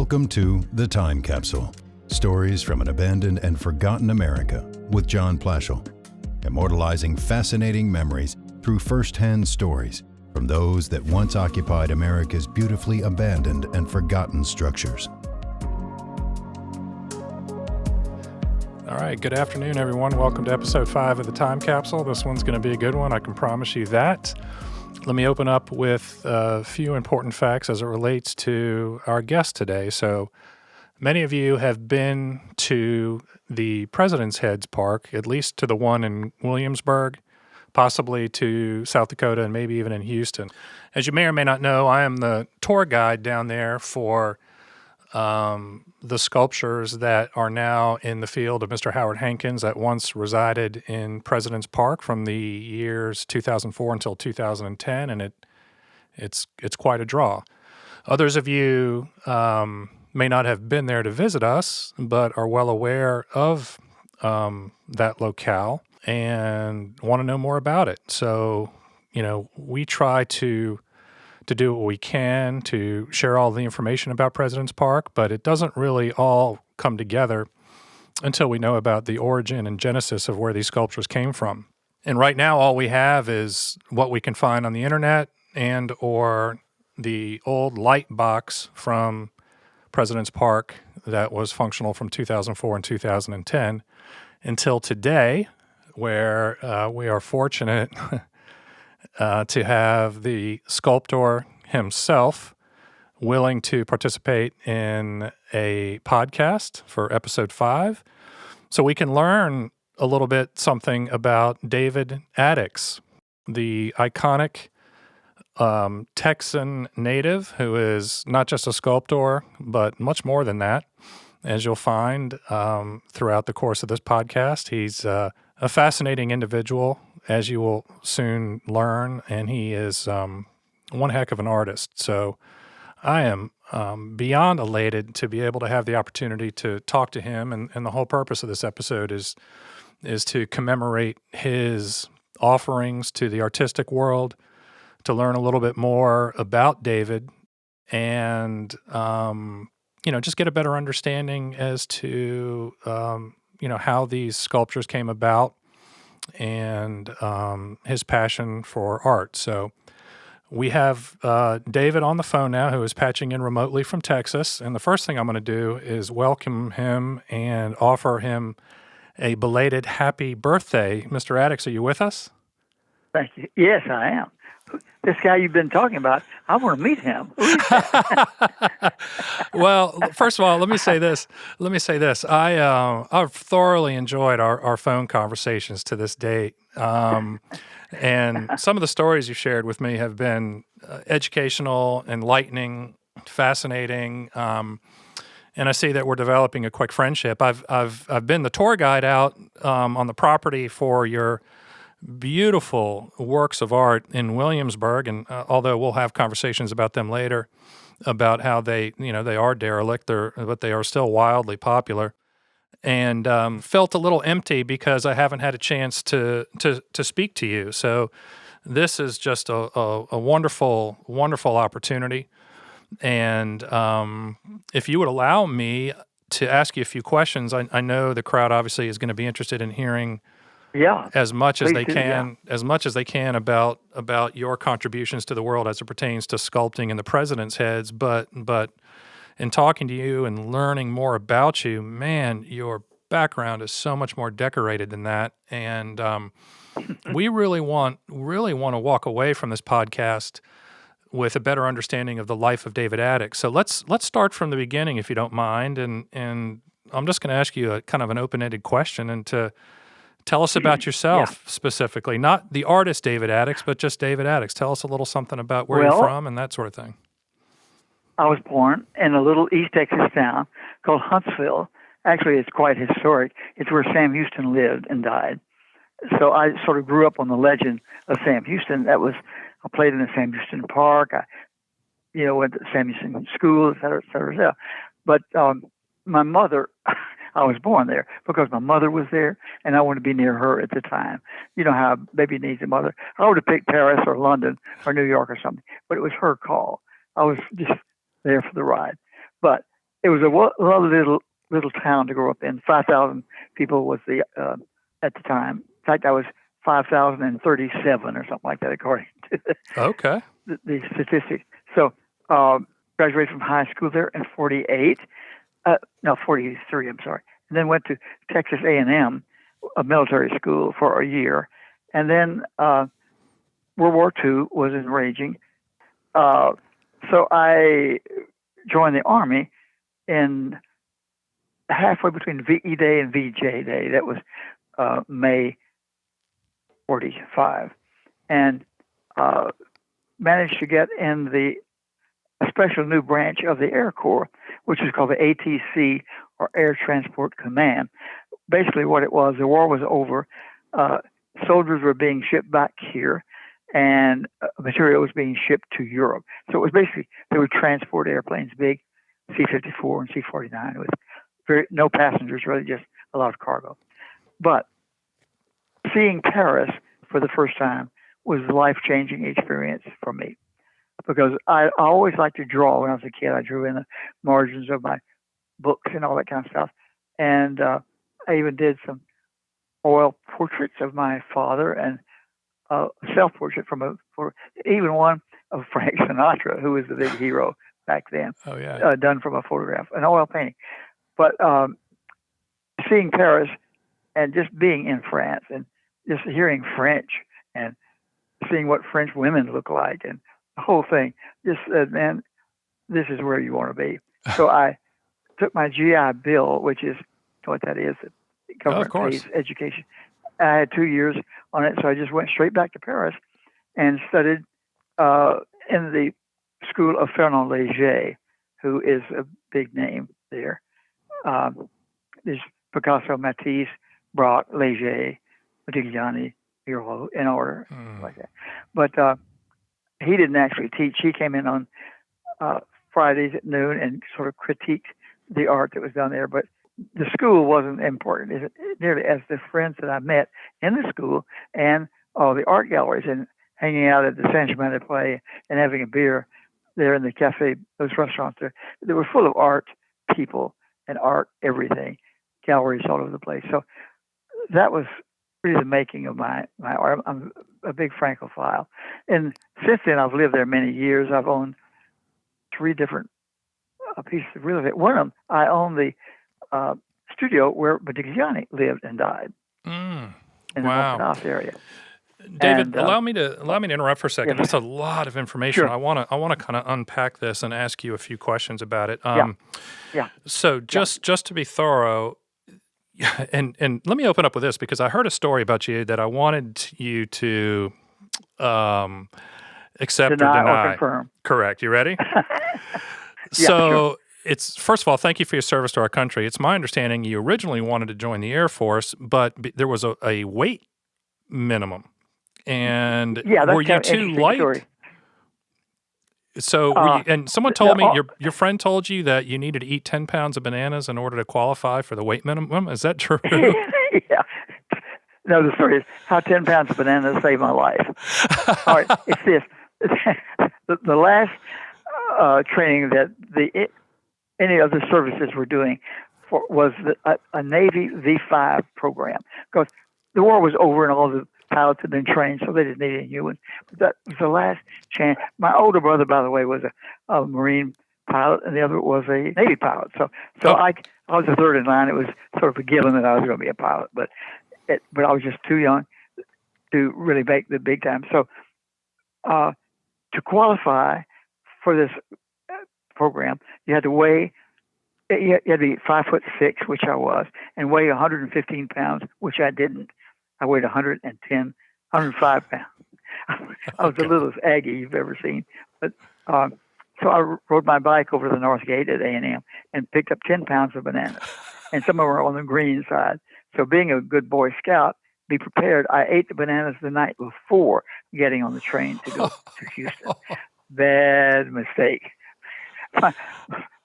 Welcome to The Time Capsule, stories from an abandoned and forgotten America with John Plaschel, immortalizing fascinating memories through first-hand stories from those that once occupied America's beautifully abandoned and forgotten structures. All right, good afternoon, everyone. Welcome to episode 5 of The Time Capsule. This one's going to be a good one, I can promise you that. Let me open up with a few important facts as it relates to our guest today. So many of you have been to the President's Heads Park, at least to the one in Williamsburg, possibly to South Dakota, and maybe even in Houston. As you may or may not know, I am the tour guide down there for the sculptures that are now in the field of Mr. Howard Hankins that once resided in President's Park from the years 2004 until 2010, and it's quite a draw. Others of you may not have been there to visit us, but are well aware of that locale and want to know more about it. So, we try to do what we can to share all the information about President's Park, but it doesn't really all come together until we know about the origin and genesis of where these sculptures came from. And right now, all we have is what we can find on the internet and or the old light box from President's Park that was functional from 2004 and 2010 until today, where we are fortunate to have the sculptor himself willing to participate in a podcast for episode 5. So we can learn a little bit something about David Adickes, the iconic Texan native who is not just a sculptor, but much more than that. As you'll find throughout the course of this podcast, he's a fascinating individual, as you will soon learn, and he is one heck of an artist. So I am beyond elated to be able to have the opportunity to talk to him, and the whole purpose of this episode is to commemorate his offerings to the artistic world, to learn a little bit more about David, and just get a better understanding as to how these sculptures came about and his passion for art. So we have David on the phone now, who is patching in remotely from Texas. And the first thing I'm going to do is welcome him and offer him a belated happy birthday. Mr. Adickes, are you with us? Thank you. Yes, I am. This guy you've been talking about, I want to meet him. Well, first of all, let me say this. I've thoroughly enjoyed our phone conversations to this date. And some of the stories you shared with me have been educational, enlightening, fascinating. And I see that we're developing a quick friendship. I've been the tour guide out on the property for your beautiful works of art in Williamsburg, and although we'll have conversations about them later, about how they are derelict, but they are still wildly popular, and felt a little empty because I haven't had a chance to speak to you. So this is just a wonderful, wonderful opportunity, and if you would allow me to ask you a few questions, I know the crowd obviously is going to be interested in hearing. Yeah, as much as they can about your contributions to the world as it pertains to sculpting and the President's Heads. But in talking to you and learning more about you, man, your background is so much more decorated than that. And we really want to walk away from this podcast with a better understanding of the life of David Adickes. So let's start from the beginning, if you don't mind. And I'm just going to ask you a kind of an open-ended question, and to tell us about yourself specifically, not the artist David Adickes, but just David Adickes. Tell us a little something about where you're from and that sort of thing. I was born in a little East Texas town called Huntsville. Actually, it's quite historic. It's where Sam Houston lived and died. So I sort of grew up on the legend of Sam Houston. I played in the Sam Houston Park. I went to Sam Houston School, et cetera, et cetera, et cetera. But my mother... I was born there because my mother was there, and I wanted to be near her at the time. You know how a baby needs a mother. I would have picked Paris or London or New York or something, but it was her call. I was just there for the ride. But it was a lovely little town to grow up in. 5,000 people was the at the time. In fact, I was 5,037 or something like that, according to the statistics. So graduated from high school there in 48. 43, I'm sorry. And then went to Texas A&M, a military school, for a year. And then World War II was raging. So I joined the Army in halfway between VE Day and VJ Day. That was May 45. And managed to get in a special new branch of the Air Corps, which is called the ATC, or Air Transport Command. Basically what it was, the war was over, soldiers were being shipped back here, and material was being shipped to Europe. So it was basically, they would transport airplanes, big C-54 and C-49, with no passengers, really just a lot of cargo. But seeing Paris for the first time was a life-changing experience for me, because I always liked to draw. When I was a kid, I drew in the margins of my books and all that kind of stuff. And I even did some oil portraits of my father, and a self-portrait even one of Frank Sinatra, who was the big hero back then. Oh, yeah. Done from a photograph, an oil painting. But seeing Paris and just being in France and just hearing French and seeing what French women look like and the whole thing, just said, man, this is where you want to be. So I took my GI Bill, which is what that is, government pays education. I had 2 years on it, so I just went straight back to Paris and studied in the school of Fernand Leger, who is a big name there. There's Picasso, Matisse, Braque, Leger, Modigliani, Miro, in order, like that. But he didn't actually teach. He came in on Fridays at noon and sort of critiqued the art that was done there. But the school wasn't important nearly as the friends that I met in the school and all the art galleries and hanging out at the San Germain Play and having a beer there in the cafe, those restaurants there. They were full of art people and art everything, galleries all over the place. So that was really the making of my art. I'm a big Francophile. And since then, I've lived there many years. I've owned 3 different pieces of real estate. One of them, I own the studio where Modigliani lived and died in the North area. David, allow me to interrupt for a second. That's a lot of information. Sure. I want to kind of unpack this and ask you a few questions about it. So just to be thorough, and let me open up with this, because I heard a story about you that I wanted you to accept or deny. Or confirm. Correct. You ready? Sure. It's, first of all, thank you for your service to our country. It's my understanding you originally wanted to join the Air Force, but there was a weight minimum. And were you too light? Story. So, and someone told me, your friend told you that you needed to eat 10 pounds of bananas in order to qualify for the weight minimum. Is that true? Yeah. No, the story is how 10 pounds of bananas saved my life. All right, it's this. The last training that any of the services were doing was a Navy V5 program, because the war was over and all the pilots had been trained, so they didn't need any humans. But that was the last chance. My older brother, by the way, was a Marine pilot, and the other was a Navy pilot. So I was the third in line. It was sort of a given that I was going to be a pilot, but I was just too young to really make the big time. So to qualify for this program, you had to weigh. You had to be 5'6", which I was, and weigh 115 pounds, which I didn't. I weighed 105 pounds. I was the littlest Aggie you've ever seen. But so I rode my bike over to the North Gate at A&M and picked up 10 pounds of bananas, and some of them were on the green side. So being a good Boy Scout, be prepared. I ate the bananas the night before getting on the train to go to Houston. Bad mistake. My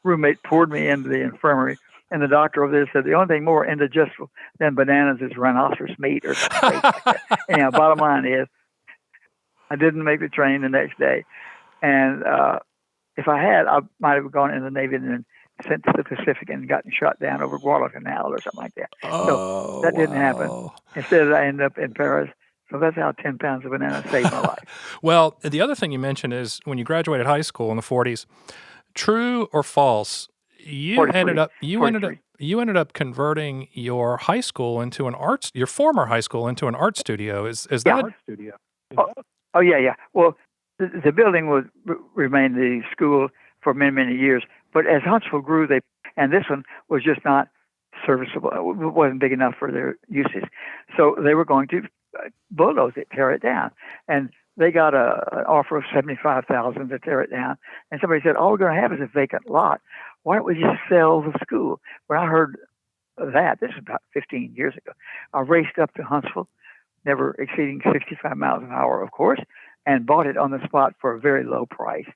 roommate poured me into the infirmary, and the doctor over there said the only thing more indigestible than bananas is rhinoceros meat or something like that. Anyhow, bottom line is, I didn't make the train the next day, and if I had, I might have gone in the Navy and then sent to the Pacific and gotten shot down over Guadalcanal or something like that. Oh, so that didn't happen. wow. Instead, I ended up in Paris. So that's how 10 pounds of banana saved my life. Well, the other thing you mentioned is when you graduated high school in the 40s, true or false, you 43. ended up converting your high school into your former high school into an art studio. Is that? Art studio. Oh, yeah. Well, the building remained the school for many, many years. But as Huntsville grew, and this one was just not serviceable. It wasn't big enough for their uses. So they were going to bulldoze it, tear it down. And they got an offer of $75,000 to tear it down. And somebody said, all we're going to have is a vacant lot. Why don't we just sell the school? When I heard that, this is about 15 years ago, I raced up to Huntsville, never exceeding 65 miles an hour, of course, and bought it on the spot for a very low price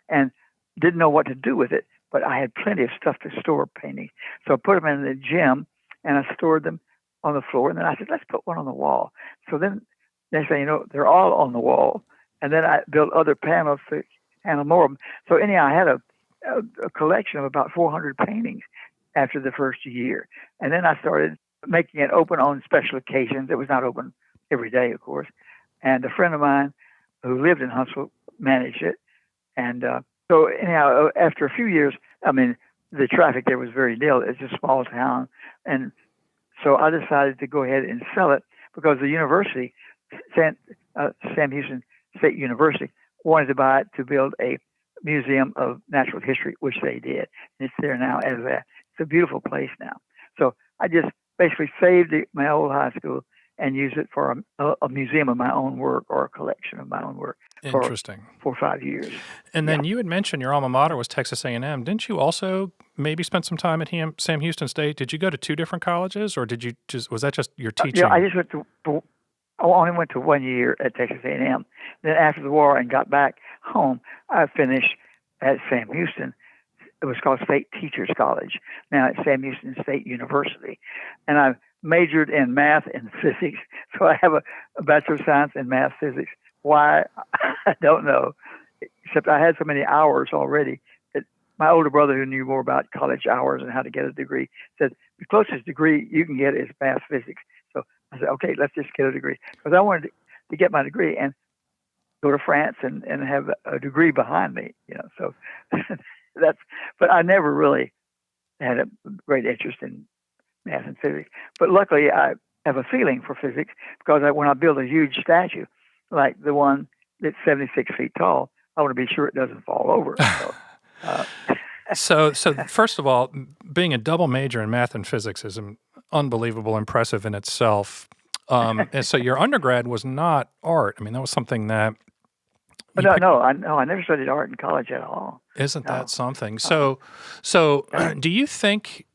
and didn't know what to do with it. But I had plenty of stuff to store paintings. So I put them in the gym and I stored them on the floor. And then I said, let's put one on the wall. So then they say, they're all on the wall. And then I built other panels to handle more of them. So anyhow, I had a collection of about 400 paintings after the first year. And then I started making it open on special occasions. It was not open every day, of course. And a friend of mine who lived in Huntsville managed it. And so anyhow, after a few years, the traffic there was very nil. It's a small town. And so I decided to go ahead and sell it because the university, Sam Houston State University, wanted to buy it to build a museum of natural history, which they did. And it's there now as that. It's a beautiful place now. So I just basically saved my old high school and used it for a museum of my own work or a collection of my own work. Interesting. For 5 years. And then you had mentioned your alma mater was Texas A&M. Didn't you also maybe spend some time at Sam Houston State? Did you go to 2 different colleges, or was that just your teaching? I just I only went to 1 year at Texas A&M. Then after the war and got back home, I finished at Sam Houston. It was called State Teachers College. Now it's Sam Houston State University. And I majored in math and physics. So I have a Bachelor of Science in Math Physics. Why? I don't know. Except I had so many hours already that my older brother, who knew more about college hours and how to get a degree, said the closest degree you can get is math physics. So I said, okay, let's just get a degree. Because I wanted to get my degree and go to France and have a degree behind me. So but I never really had a great interest in math and physics. But luckily, I have a feeling for physics because when I build a huge statue, like the one that's 76 feet tall, I want to be sure it doesn't fall over. So first of all, being a double major in math and physics is unbelievable, impressive in itself. And so your undergrad was not art. That was something that. I never studied art in college at all. Isn't that something? So do you think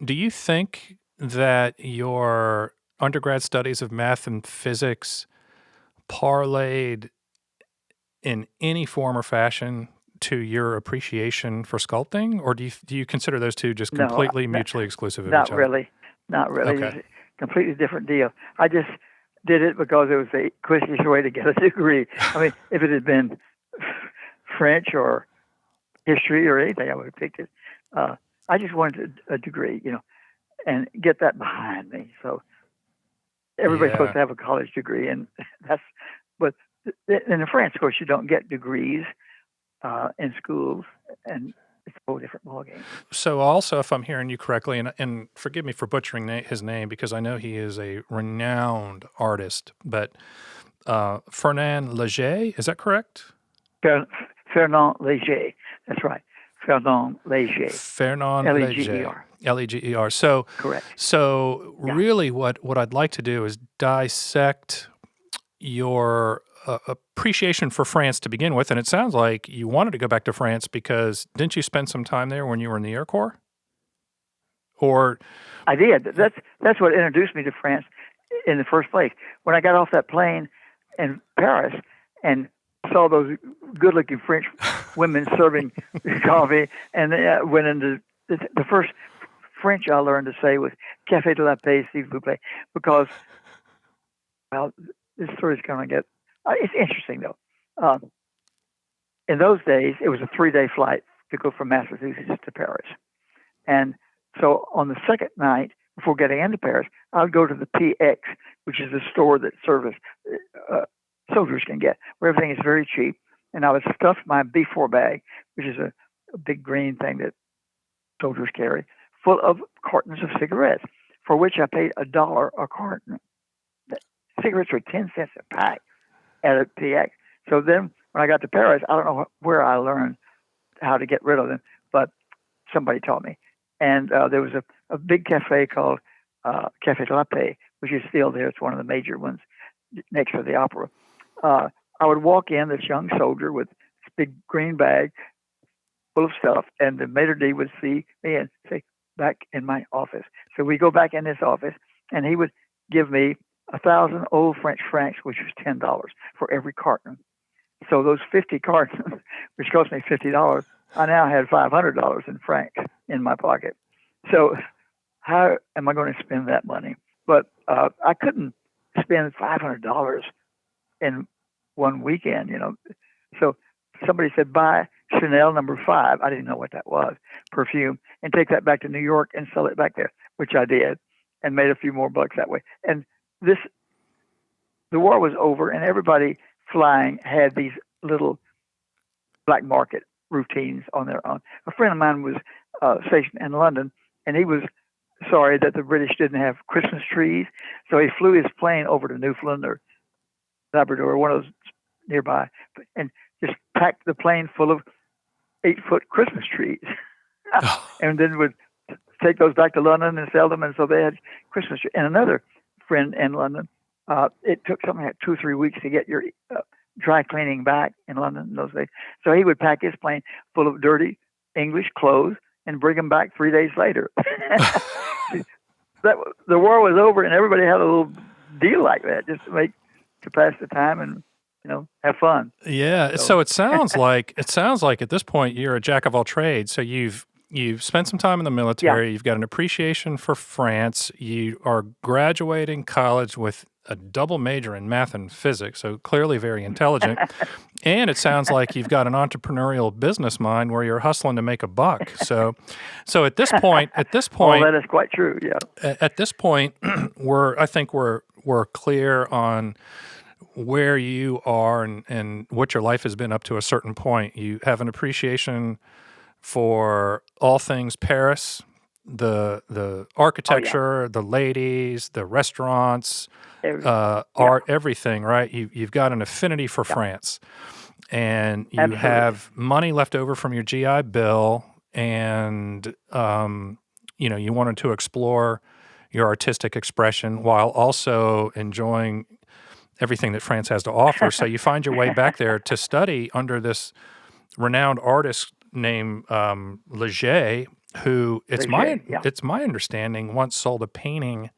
that your undergrad studies of math and physics parlayed in any form or fashion to your appreciation for sculpting, or do you consider those two just completely mutually exclusive of each other? Not really. Okay. It's a completely different deal. I just did it because it was the quickest way to get a degree. If it had been French or history or anything, I would have picked it. I just wanted a degree, and get that behind me. So everybody's supposed to have a college degree, and but in France, of course, you don't get degrees in schools, and it's a whole different ballgame. So also, if I'm hearing you correctly, and forgive me for butchering his name because I know he is a renowned artist, but Fernand Leger, is that correct? Fernand Leger, that's right. Fernand Leger. Fernand Leger. Leger. So correct. So really, what I'd like to do is dissect your appreciation for France to begin with, and it sounds like you wanted to go back to France because didn't you spend some time there when you were in the Air Corps? Or I did. That's what introduced me to France in the first place. When I got off that plane in Paris and saw those good-looking French women serving coffee, and went into the first French I learned to say was "Café de la Paix, s'il vous plaît," because this story's going to get. It's interesting though. In those days, it was a 3-day flight to go from Massachusetts to Paris, And so on the second night, before getting into Paris, I would go to the PX, which is the store that service soldiers can get, where everything is very cheap. And I would stuff my B4 bag, which is a big green thing that soldiers carry, full of cartons of cigarettes, for which I paid $1 a carton. Cigarettes were 10 cents a pack at a PX. So then when I got to Paris, I don't know where I learned how to get rid of them, but somebody taught me. And there was a big cafe called Café de la Paix, which is still there. It's one of the major ones next to the opera. I would walk in, this young soldier with this big green bag full of stuff, and the maitre d' would see me and say, back in my office. So we go back in this office, and he would give me 1,000 old French francs, which was $10 for every carton. So those 50 cartons, which cost me $50, I now had $500 in francs in my pocket. So how am I going to spend that money? But I couldn't spend $500 in one weekend, So somebody said, buy Chanel No. 5. I didn't know what that was, perfume, and take that back to New York and sell it back there, which I did, and made a few more bucks that way. And the war was over, and everybody flying had these little black market routines on their own. A friend of mine was stationed in London, and he was sorry that the British didn't have Christmas trees, so he flew his plane over to Newfoundland or Labrador, one of those nearby, and just packed the plane full of 8-foot Christmas trees, and then would take those back to London and sell them, and so they had Christmas trees. And another friend in London, it took something like 2 or 3 weeks to get your dry cleaning back in London in those days. So he would pack his plane full of dirty English clothes and bring them back 3 days later. The war was over, and everybody had a little deal like that just to pass the time and have fun. Yeah. So it sounds like at this point you're a jack of all trades. So you've spent some time in the military. Yeah. You've got an appreciation for France. You are graduating college with a double major in math and physics, so clearly very intelligent. And it sounds like you've got an entrepreneurial business mind where you're hustling to make a buck. So at this point, oh, that is quite true. Yeah. At this point, I think we're clear on where you are and what your life has been up to a certain point. You have an appreciation for all things Paris, the architecture, the ladies, the restaurants, art, everything, right? You've got an affinity for France, and you Absolutely. have money left over from your GI Bill, and you wanted to explore your artistic expression while also enjoying everything that France has to offer. So you find your way back there to study under this renowned artist named Leger, who it's my understanding once sold a painting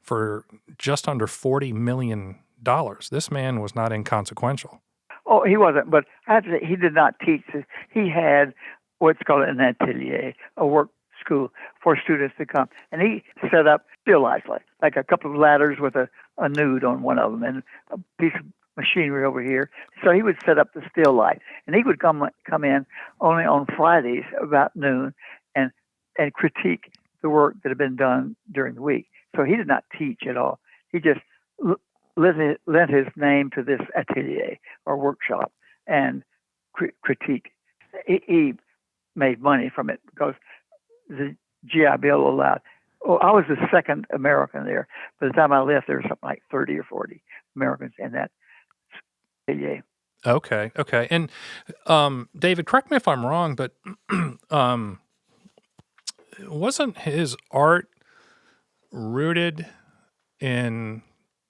for just under $40 million. This man was not inconsequential. Oh, he wasn't, but I have to say, he did not teach. He had what's called an atelier, a work school for students to come. And he set up still life, like a couple of ladders with a nude on one of them and a piece of machinery over here. So he would set up the still life. And he would come in only on Fridays about noon and critique the work that had been done during the week. So he did not teach at all. He just lent his name to this atelier or workshop and critique. He made money from it because the GI Bill allowed. Oh, I was the second American there. By the time I left, there were something like 30 or 40 Americans in that atelier. Okay. And David, correct me if I'm wrong, but wasn't his art rooted in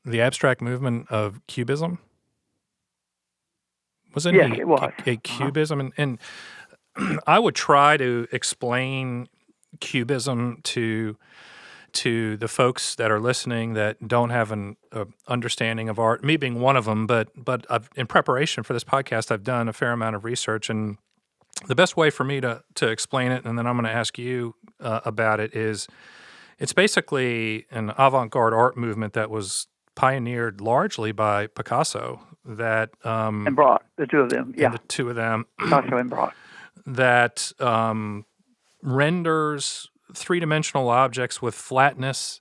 the abstract movement of cubism? Wasn't yes, it was. A cubism? And I would try to explain cubism to the folks that are listening that don't have an understanding of art, me being one of them, but in preparation for this podcast, I've done a fair amount of research, and the best way for me to explain it, and then I'm going to ask you about it, is it's basically an avant-garde art movement that was pioneered largely by Picasso. And Braque, the two of them, yeah. The two of them. Picasso and Braque. That renders three-dimensional objects with flatness,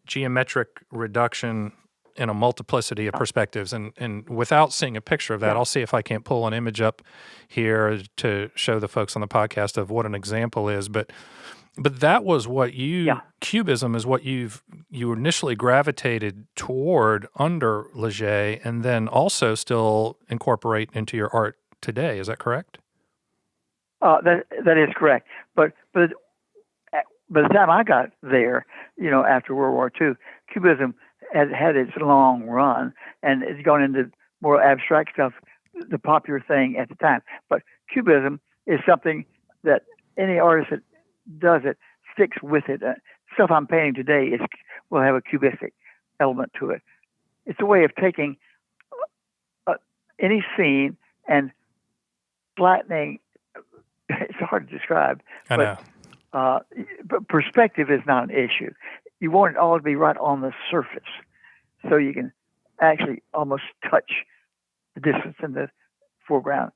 geometric reduction, and a multiplicity of perspectives. And without seeing a picture of that, I'll see if I can't pull an image up here to show the folks on the podcast of what an example is. But that was what cubism is what you initially gravitated toward under Leger, and then also still incorporate into your art today. Is that correct? That is correct. But by the time I got there, after World War II, Cubism had its long run, and it's gone into more abstract stuff, the popular thing at the time. But Cubism is something that any artist that does it sticks with it. Stuff I'm painting today will have a cubistic element to it. It's a way of taking any scene and flattening. It's hard to describe. I know. But perspective is not an issue. You want it all to be right on the surface, so you can actually almost touch the distance in the foreground.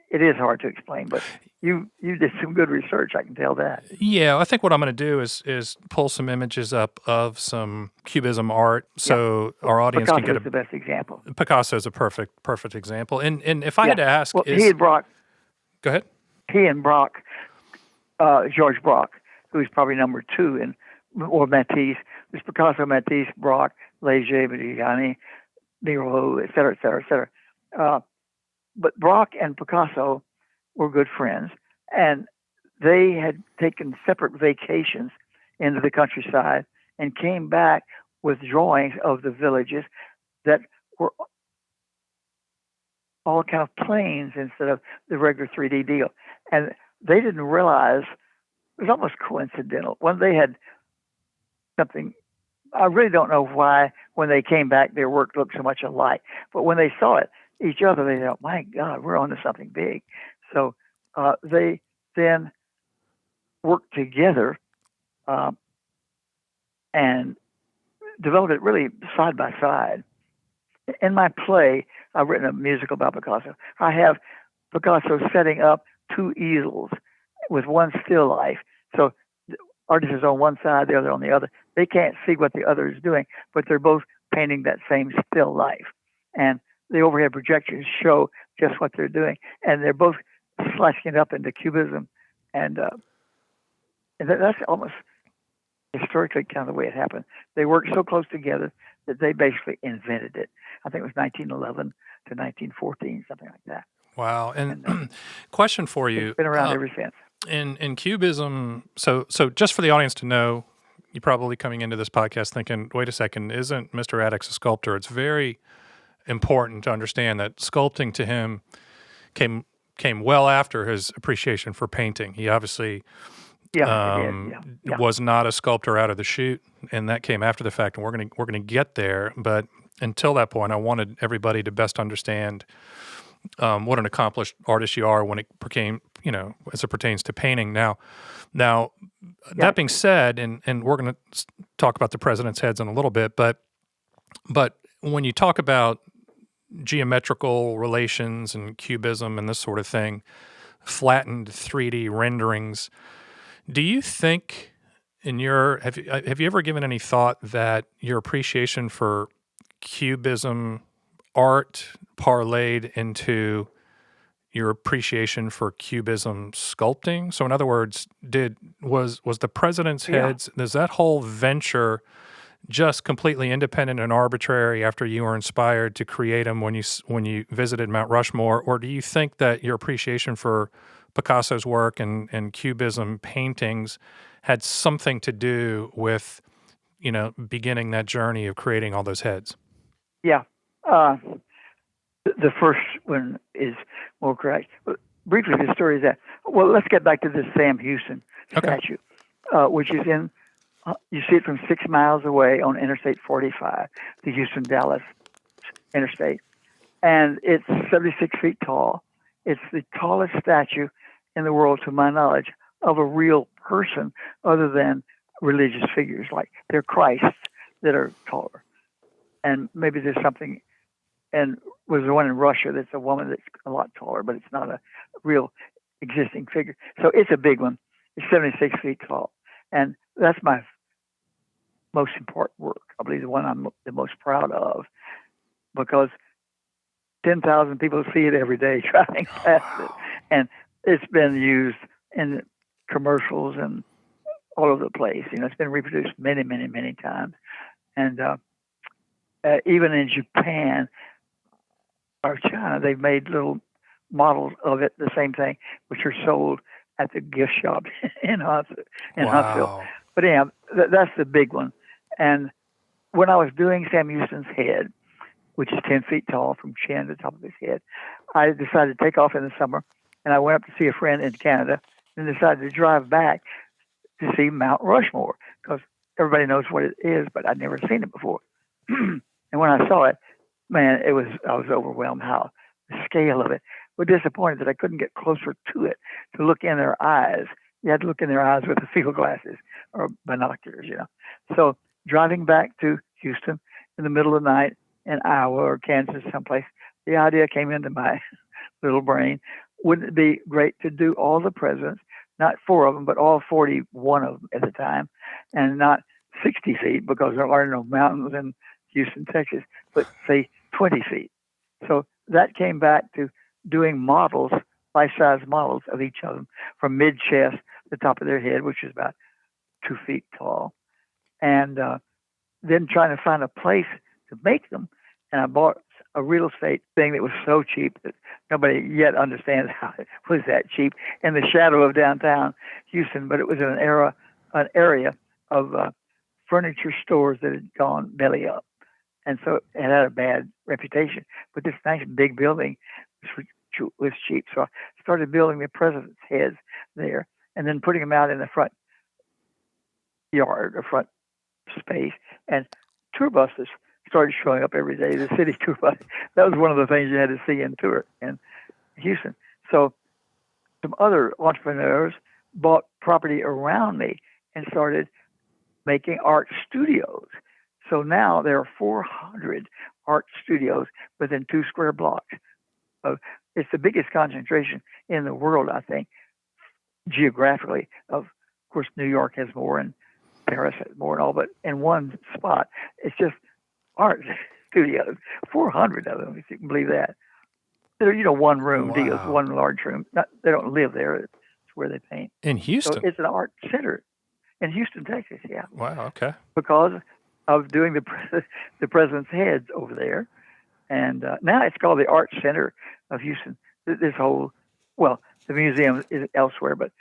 It is hard to explain, but you did some good research. I can tell that. Yeah, I think what I'm going to do is pull some images up of some Cubism art, so our audience can get the best example. Picasso is a perfect example. And if I had to ask, he and Brock. Go ahead. He and Brock, George Brock, who's probably number 2 or Matisse. There's Picasso, Matisse, Brock, Leger, Modigliani, Miro, et cetera, et cetera, et cetera. But Brock and Picasso were good friends, and they had taken separate vacations into the countryside and came back with drawings of the villages that were all kind of planes instead of the regular 3D deal. And they didn't realize, it was almost coincidental, when they had something, I really don't know why, when they came back, their work looked so much alike. But when they saw it, each other, they thought, my God, we're onto something big. So they then worked together and developed it really side by side. In my play, I've written a musical about Picasso. I have Picasso setting up 2 easels with one still life. So the artist is on one side, the other on the other. They can't see what the other is doing, but they're both painting that same still life. And the overhead projectors show just what they're doing. And they're both slicing it up into cubism. And that's almost historically kind of the way it happened. They worked so close together that they basically invented it. I think it was 1911 to 1914, something like that. Wow. And question for you. It's been around ever since. In cubism, so just for the audience to know, you're probably coming into this podcast thinking, wait a second, isn't Mr. Adickes a sculptor? It's very important to understand that sculpting to him came well after his appreciation for painting. He obviously was not a sculptor out of the chute, and that came after the fact, and we're gonna get there. But until that point, I wanted everybody to best understand what an accomplished artist you are when it became, as it pertains to painting. Now, that being said, and we're going to talk about the president's heads in a little bit, but when you talk about geometrical relations and cubism and this sort of thing, flattened 3D renderings, do you think have you ever given any thought that your appreciation for cubism art parlayed into your appreciation for cubism sculpting? So in other words, was the president's heads, does that whole venture just completely independent and arbitrary after you were inspired to create them when you visited Mount Rushmore? Or do you think that your appreciation for Picasso's work and cubism paintings had something to do with, beginning that journey of creating all those heads? Yeah. The first one is more correct. But briefly, the story is that, well, let's get back to this Sam Houston statue, which is you see it from 6 miles away on Interstate 45, the Houston-Dallas interstate. And it's 76 feet tall. It's the tallest statue in the world, to my knowledge, of a real person other than religious figures. Like they're Christs that are taller. And maybe there's something, and was the one in Russia that's a woman that's a lot taller, but it's not a real existing figure. So it's a big one. It's 76 feet tall. And that's my most important work. I believe the one I'm the most proud of, because 10,000 people see it every day driving past it. And it's been used in commercials and all over the place. It's been reproduced many, many, many times. And even in Japan or China, they've made little models of it, the same thing, which are sold at the gift shop in Huntsville. But yeah, that's the big one. And when I was doing Sam Houston's head, which is 10 feet tall from chin to the top of his head, I decided to take off in the summer, and I went up to see a friend in Canada and decided to drive back to see Mount Rushmore, because everybody knows what it is, but I'd never seen it before. And when I saw it, man, I was overwhelmed how the scale of it. But disappointed that I couldn't get closer to it to look in their eyes. You had to look in their eyes with the field glasses or binoculars, So driving back to Houston in the middle of the night in Iowa or Kansas someplace, the idea came into my little brain. Wouldn't it be great to do all the presidents, not 4 of them, but all 41 of them at the time, and not 60 feet, because there are no mountains in Houston, Texas, but say 20 feet. So that came back to doing models, life-size models of each of them, from mid-chest to the top of their head, which is about 2 feet tall, and then trying to find a place to make them. And I bought a real estate thing that was so cheap that nobody yet understands how it was that cheap, in the shadow of downtown Houston. But it was an area of furniture stores that had gone belly up, and so it had a bad reputation. But this nice big building was cheap, so I started building the president's heads there, and then putting them out in the front yard or front space. And tour buses started showing up every day. The city tour bus, that was one of the things you had to see in Houston. So some other entrepreneurs bought property around me and started making art studios. So now there are 400 art studios within 2 square blocks. It's the biggest concentration in the world, I think, geographically. Of course, New York has more, and Paris has more, and all, but in one spot, it's just art studios. 400 of them, if you can believe that. They're, one room deals, one large room. They don't live there. It's where they paint. In Houston? So it's an art center in Houston, Texas, yeah. Wow, okay. Because of doing the president's heads over there. And now it's called the Art Center of Houston. This whole, the museum is elsewhere, but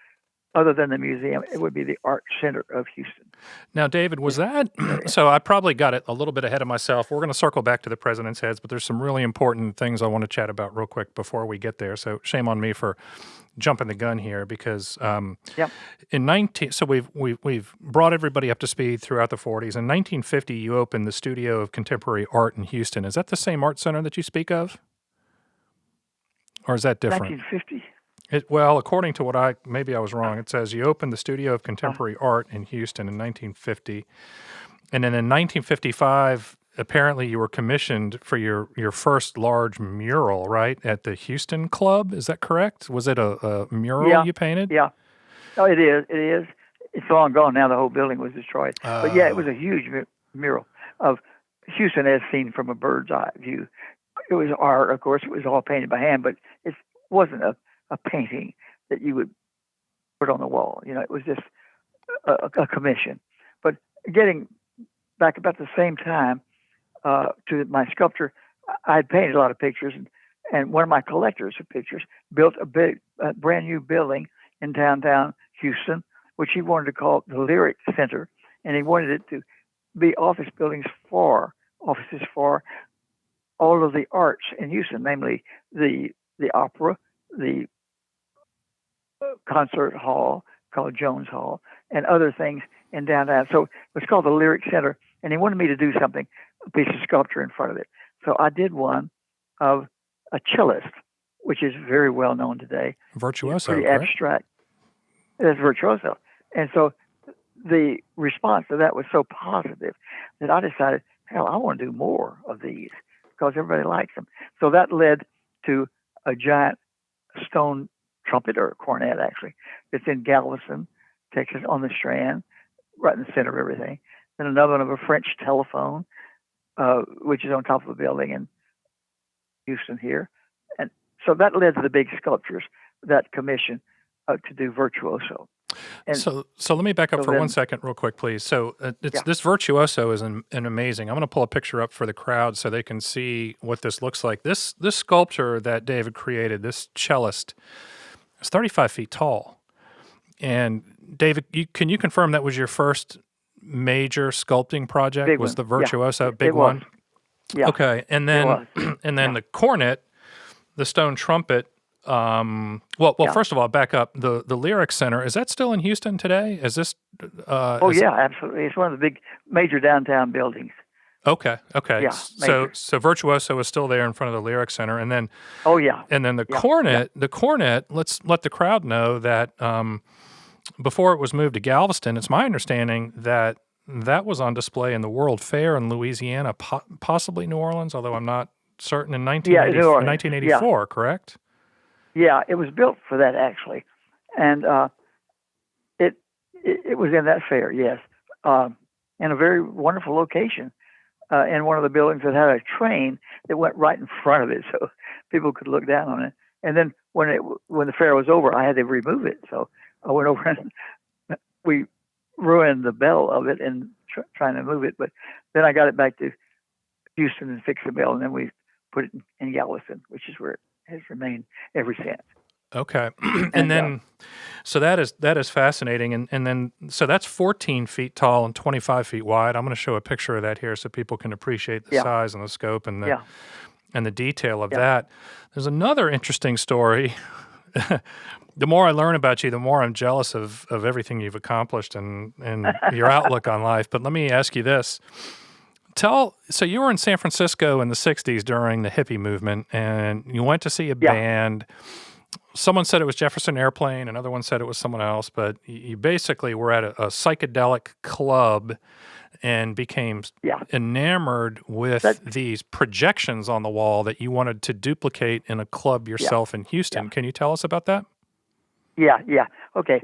other than the museum, it would be the Art Center of Houston. Now, David, was that, so I probably got it a little bit ahead of myself. We're going to circle back to the president's heads, but there's some really important things I want to chat about real quick before we get there. So shame on me for jumping the gun here, because so we've brought everybody up to speed throughout the 40s. In 1950, you opened the Studio of Contemporary Art in Houston. Is that the same art center that you speak of? Or is that different? 1950? According to maybe I was wrong. It says you opened the Studio of Contemporary Art in Houston in 1950. And then in 1955, apparently you were commissioned for your first large mural, right, at the Houston Club. Is that correct? Was it a mural you painted? Yeah. Oh, it is. It is. It's long gone now. The whole building was destroyed. But yeah, it was a huge mural of Houston as seen from a bird's eye view. It was art, of course. It was all painted by hand, but it wasn't a painting that you would put on the wall. It was just a commission. But getting back about the same time to my sculpture, I had painted a lot of pictures, and one of my collectors of pictures built a brand new building in downtown Houston, which he wanted to call the Lyric Center, and he wanted it to be offices for all of the arts in Houston, namely the opera, the concert hall called Jones Hall, and other things in downtown. So it was called the Lyric Center, and he wanted me to do something, a piece of sculpture in front of it. So I did one of a cellist, which is very well known today. Virtuoso, pretty correct? Abstract. It's virtuoso. And so the response to that was so positive that I decided, hell, I want to do more of these because everybody likes them. So that led to a giant stone trumpet, or cornet actually, that's in Galveston, Texas, on the Strand, right in the center of everything. Then another one of a French telephone, which is on top of a building in Houston here. And so that led to the big sculptures, that commission to do Virtuoso. And so let me back up for 1 second real quick, please. So this Virtuoso is an amazing. I'm going to pull a picture up for the crowd so they can see what this looks like. This sculpture that David created, this cellist, is 35 feet tall. And David, can you confirm that was your first major sculpting project? Big was one. the Virtuoso it big was. one? Yeah. Okay, and then the cornet, the stone trumpet. First of all, back up. The Lyric Center, is that still in Houston today? Is this? Absolutely. It's one of the big major downtown buildings. Okay. Yeah. So Virtuoso is still there in front of the Lyric Center, and then. And then the cornet. The cornet. Let's let the crowd know that before it was moved to Galveston, it's my understanding that was on display in the World Fair in Louisiana, possibly New Orleans, although I'm not certain, in 1984, correct? Yeah, it was built for that, actually. And it was in that fair, yes, in a very wonderful location, in one of the buildings that had a train that went right in front of it, so people could look down on it. And then when the fair was over, I had to remove it, so I went over and we ruined the bell of it and trying to move it. But then I got it back to Houston and fixed the bell, and then we put it in Galveston, which is where it has remained ever since. Okay. And then, so that is fascinating. And then, so that's 14 feet tall and 25 feet wide. I'm going to show a picture of that here so people can appreciate the size and the scope and the detail of that. There's another interesting story. The more I learn about you, the more I'm jealous of everything you've accomplished and your outlook on life. But let me ask you this. So you were in San Francisco in the 60s during the hippie movement, and you went to see a band. Someone said it was Jefferson Airplane, another one said it was someone else, but you basically were at a psychedelic club and became enamored with these projections on the wall that you wanted to duplicate in a club yourself in Houston. Yeah. Can you tell us about that? Yeah. Okay.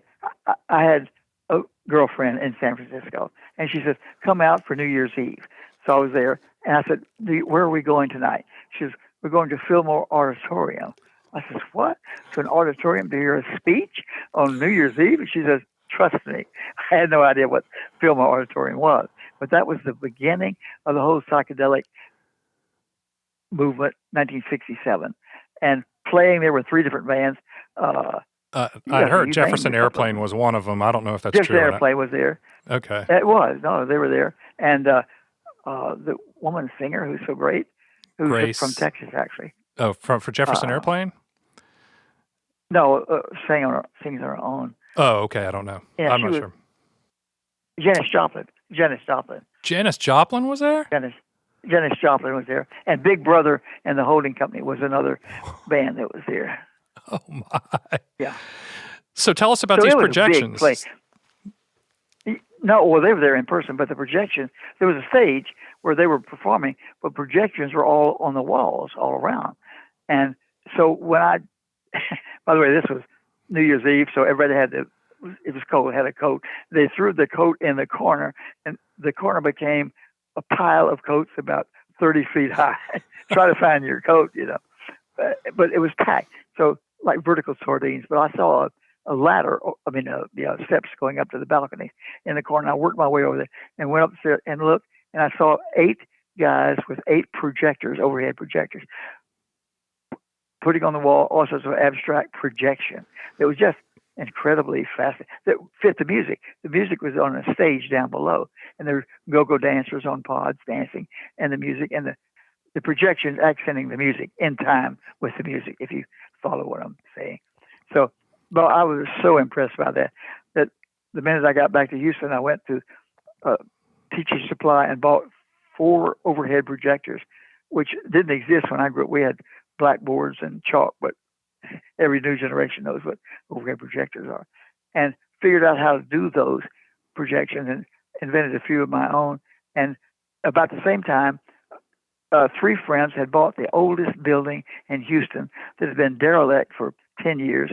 I had a girlfriend in San Francisco, and she said, come out for New Year's Eve. So I was there, and I said, where are we going tonight? She says, we're going to Fillmore Auditorium. I said, what? To an auditorium to hear a speech on New Year's Eve? And she says, trust me. I had no idea what Fillmore Auditorium was, but that was the beginning of the whole psychedelic movement, 1967. And playing, there were 3 different bands. I heard Jefferson Airplane was one of them. I don't know if that's true. Jefferson Airplane was there. Okay. It was. No, they were there. And the woman singer who's so great, who's from Texas, actually. Oh, for Jefferson Airplane? No, sings on her own. Oh, okay. I don't know. Yeah, I'm not sure. Janis Joplin. Janis Joplin was there? Janis Joplin was there. And Big Brother and the Holding Company was another band that was there. Oh, my. Yeah. So tell us about these projections. Big place. No, well, they were there in person, but the projection, there was a stage where they were performing, but projections were all on the walls all around. And so when by the way, this was New Year's Eve, so everybody it was cold, had a coat. They threw the coat in the corner, and the corner became a pile of coats about 30 feet high. Try to find your coat, But it was packed, so like vertical sardines. But I saw a ladder, steps going up to the balcony in the corner. I worked my way over there and went up there and looked, and I saw 8 guys with 8 projectors, overhead projectors, putting on the wall all sorts of abstract projection. It was just incredibly fascinating. That fit the music. The music was on a stage down below, and there were go-go dancers on pods dancing, and the music and the projections accenting the music in time with the music, if you follow what I'm saying. So, but I was so impressed by that the minute I got back to Houston, I went to Teaching Supply and bought 4 overhead projectors, which didn't exist when I grew up. We had blackboards and chalk, but every new generation knows what overhead projectors are. And figured out how to do those projections and invented a few of my own. And about the same time, 3 friends had bought the oldest building in Houston that had been derelict for 10 years.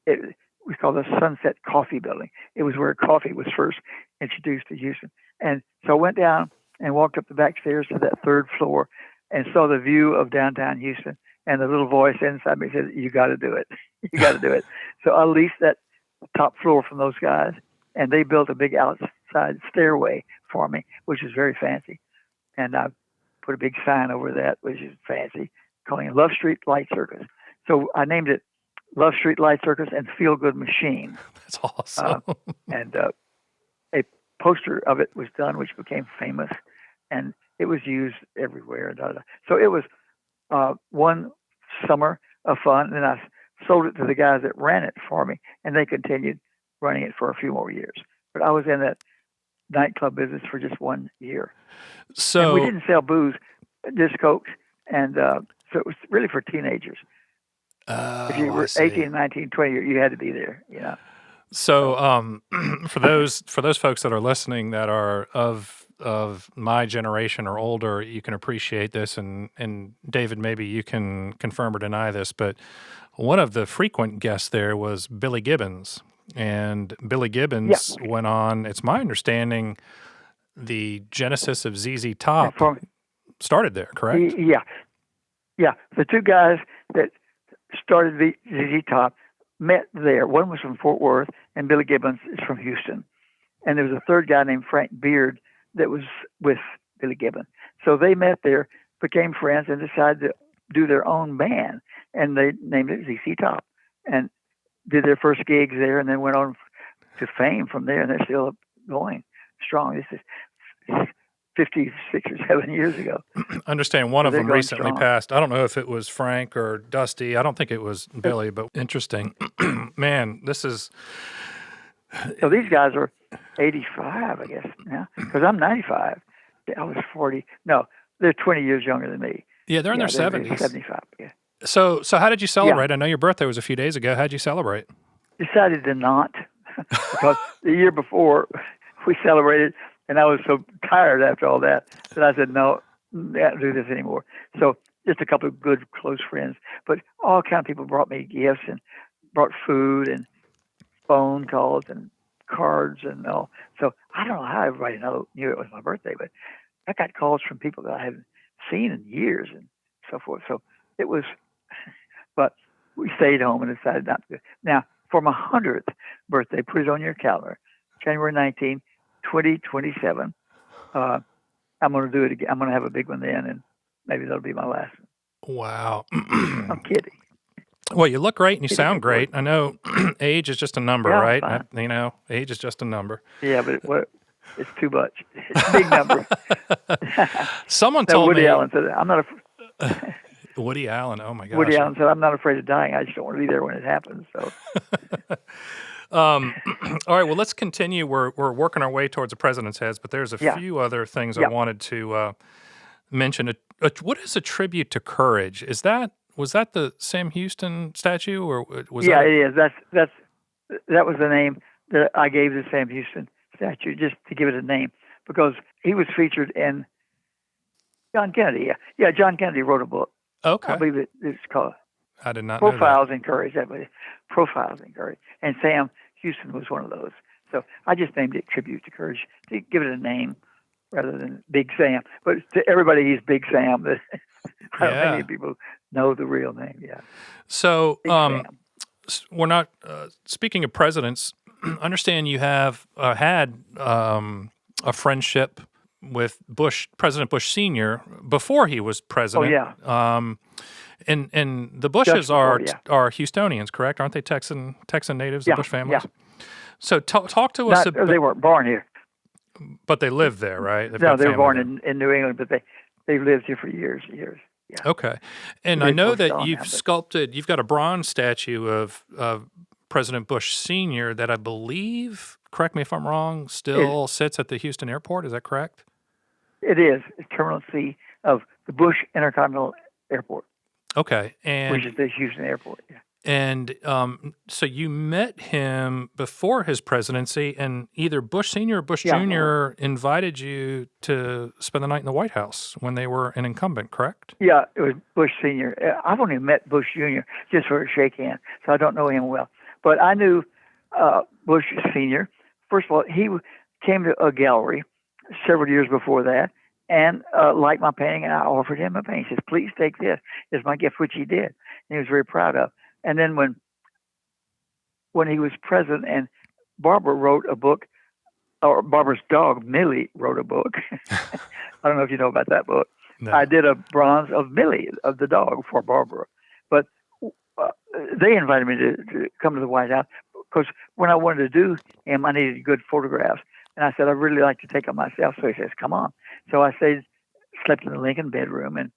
It was called the Sunset Coffee Building. It was where coffee was first introduced to Houston. And so I went down and walked up the back stairs to that third floor and saw the view of downtown Houston. And the little voice inside me said, "You got to do it. You got to do it." So I leased that top floor from those guys, and they built a big outside stairway for me, which is very fancy. And I put a big sign over that, which is fancy, calling it Love Street Light Circus. So I named it Love Street Light Circus and Feel Good Machine. That's awesome. And a poster of it was done, which became famous, and it was used everywhere. So it was one summer of fun, and then I sold it to the guys that ran it for me, and they continued running it for a few more years. But I was in that nightclub business for just 1 year. So and we didn't sell booze, just Coke, and so it was really for teenagers. If you were 18, 19, 20, you had to be there, you know. So for those folks that are listening that are of my generation or older, you can appreciate this, and David, maybe you can confirm or deny this, but one of the frequent guests there was Billy Gibbons, and Billy Gibbons went on, it's my understanding, the genesis of ZZ Top started there, correct? Yeah. The two guys that started the ZZ Top met there. One was from Fort Worth, and Billy Gibbons is from Houston. And there was a third guy named Frank Beard that was with Billy Gibbons. So they met there, became friends, and decided to do their own band. And they named it ZZ Top and did their first gigs there, and then went on to fame from there. And they're still going strong. This is 56 or 7 years ago. Understand one of them recently strong. passed. I don't know if it was Frank or Dusty. I don't think it was Billy, but interesting. Man, this is... So these guys are 85, I guess, now, because I'm 95. I was 40. No, they're 20 years younger than me. Yeah, they're in their 70s. 75, yeah. So how did you celebrate? I know your birthday was a few days ago. How did you celebrate? Decided to not, because the year before we celebrated, and I was so tired after all that I said, no, I can't do this anymore. So just a couple of good, close friends. But all kind of people brought me gifts and brought food and phone calls and cards and all. So I don't know how everybody knew it was my birthday, but I got calls from people that I haven't seen in years and so forth. So it was, but we stayed home and decided not to. Now, for my 100th birthday, put it on your calendar, January 19, 2027. I'm going to do it again. I'm going to have a big one then, and maybe that'll be my last one. Wow. I'm kidding. Well, you look great and you sound great. I know age is just a number, right? Age is just a number. Yeah, but it's too much. It's a big number. Someone told Woody me... Allen said, I'm not Woody Allen, oh my gosh. Woody Allen said, I'm not afraid of dying. I just don't want to be there when it happens. So. All right, well, let's continue. We're working our way towards the president's heads, but there's a few other things I wanted to mention. What is a tribute to courage? Was that the Sam Houston statue, or was that? Yeah, it is. That was the name that I gave the Sam Houston statue, just to give it a name, because he was featured in John Kennedy. Yeah, John Kennedy wrote a book. Okay. I believe it's called I did not know that. Profiles in Courage. That was Profiles in Courage. And Sam Houston was one of those. So I just named it Tribute to Courage to give it a name rather than Big Sam. But to everybody, he's Big Sam. I don't think many people know the real name. Yeah. So we're not speaking of presidents. Understand you have had a friendship with President Bush Sr. before he was president. Oh yeah. And the Bushes are Houstonians, correct? Aren't they Texan natives? The Bush families. Yeah. So talk to us about. They weren't born here, but they lived there, right? They were born in New England, but they've lived here for years. Yeah. Okay, and I know that you've got a bronze statue of President Bush Sr. that I believe, correct me if I'm wrong, still sits at the Houston airport. Is that correct? It is. It's Terminal C of the Bush Intercontinental Airport. Okay, which is the Houston airport. Yeah. And so you met him before his presidency, and either Bush Sr. or Bush Jr. invited you to spend the night in the White House when they were an incumbent, correct? Yeah, it was Bush Sr. I've only met Bush Jr. just for a shake hand, so I don't know him well. But I knew Bush Sr., first of all, he came to a gallery several years before that and liked my painting, and I offered him a painting. He says, please take this. It's my gift, which he did. And he was very proud of. And then when he was president and Barbara wrote a book, or Barbara's dog, Millie, wrote a book. I don't know if you know about that book. No. I did a bronze of Millie, of the dog, for Barbara. But they invited me to come to the White House because when I wanted to do him, I needed good photographs. And I said, I'd really like to take them myself. So he says, come on. So I slept in the Lincoln bedroom and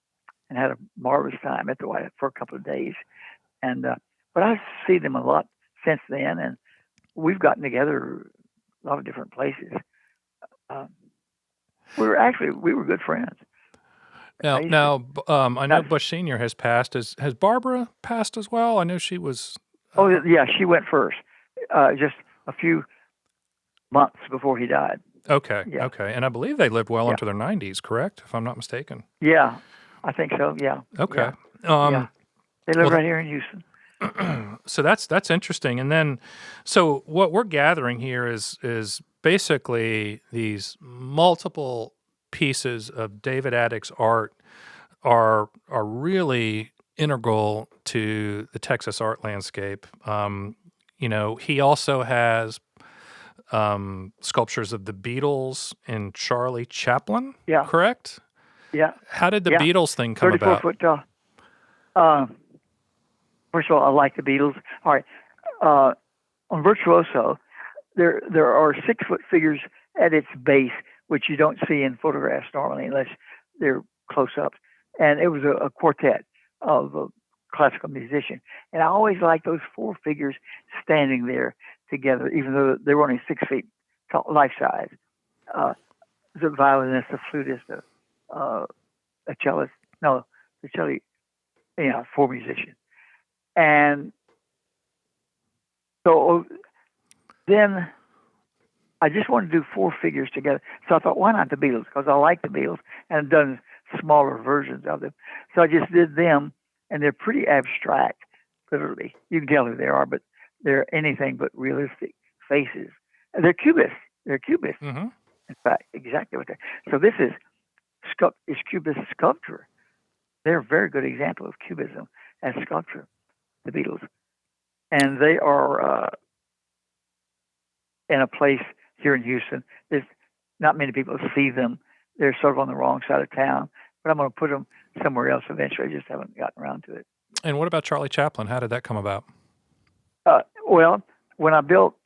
had a marvelous time at the White House for a couple of days. And but I see them a lot since then, and we've gotten together a lot of different places. We were good friends. Now, I know Bush Sr. has passed. Has Barbara passed as well? I know she was. Oh yeah, she went first, just a few months before he died. Okay, Yeah. okay, and I believe they lived well into their 90s, correct? If I'm not mistaken. Yeah, I think so. Yeah. Okay. Yeah. They live right here in Houston. So that's interesting. And then, so what we're gathering here is basically these multiple pieces of David Adickes' art are really integral to the Texas art landscape. He also has sculptures of the Beatles and Charlie Chaplin. Yeah. Correct? Yeah. How did the Beatles thing come 34 about? foot tall. First of all, I like the Beatles. All right. On Virtuoso, there are 6 foot figures at its base, which you don't see in photographs normally unless they're close ups. And it was a quartet of a classical musician. And I always liked those 4 figures standing there together, even though they were only 6 feet tall, life size. The violinist, the flutist, a cellist. No, the cello. 4 musicians. And so then I just wanted to do 4 figures together. So I thought, why not the Beatles? Because I like the Beatles and I've done smaller versions of them. So I just did them, and they're pretty abstract, literally. You can tell who they are, but they're anything but realistic faces. And they're cubists. Mm-hmm. In fact, exactly what they are. So this is cubist sculpture. They're a very good example of cubism as sculpture, the Beatles. And they are in a place here in Houston. There's not many people see them. They're sort of on the wrong side of town. But I'm going to put them somewhere else eventually. I just haven't gotten around to it. And what about Charlie Chaplin? How did that come about? Well, when I built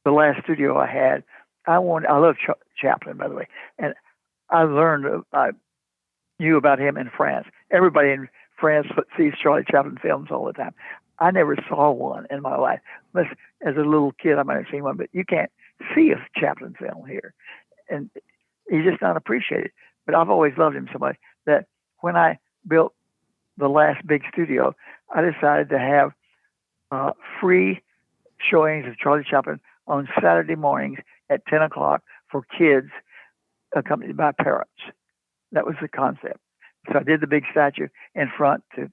the last studio I had, I love Chaplin, by the way. And I knew about him in France. Everybody in France sees Charlie Chaplin films all the time. I never saw one in my life. As a little kid, I might have seen one, but you can't see a Chaplin film here. And he's just not appreciated. But I've always loved him so much that when I built the last big studio, I decided to have free showings of Charlie Chaplin on Saturday mornings at 10 o'clock for kids accompanied by parents. That was the concept. So I did the big statue in front to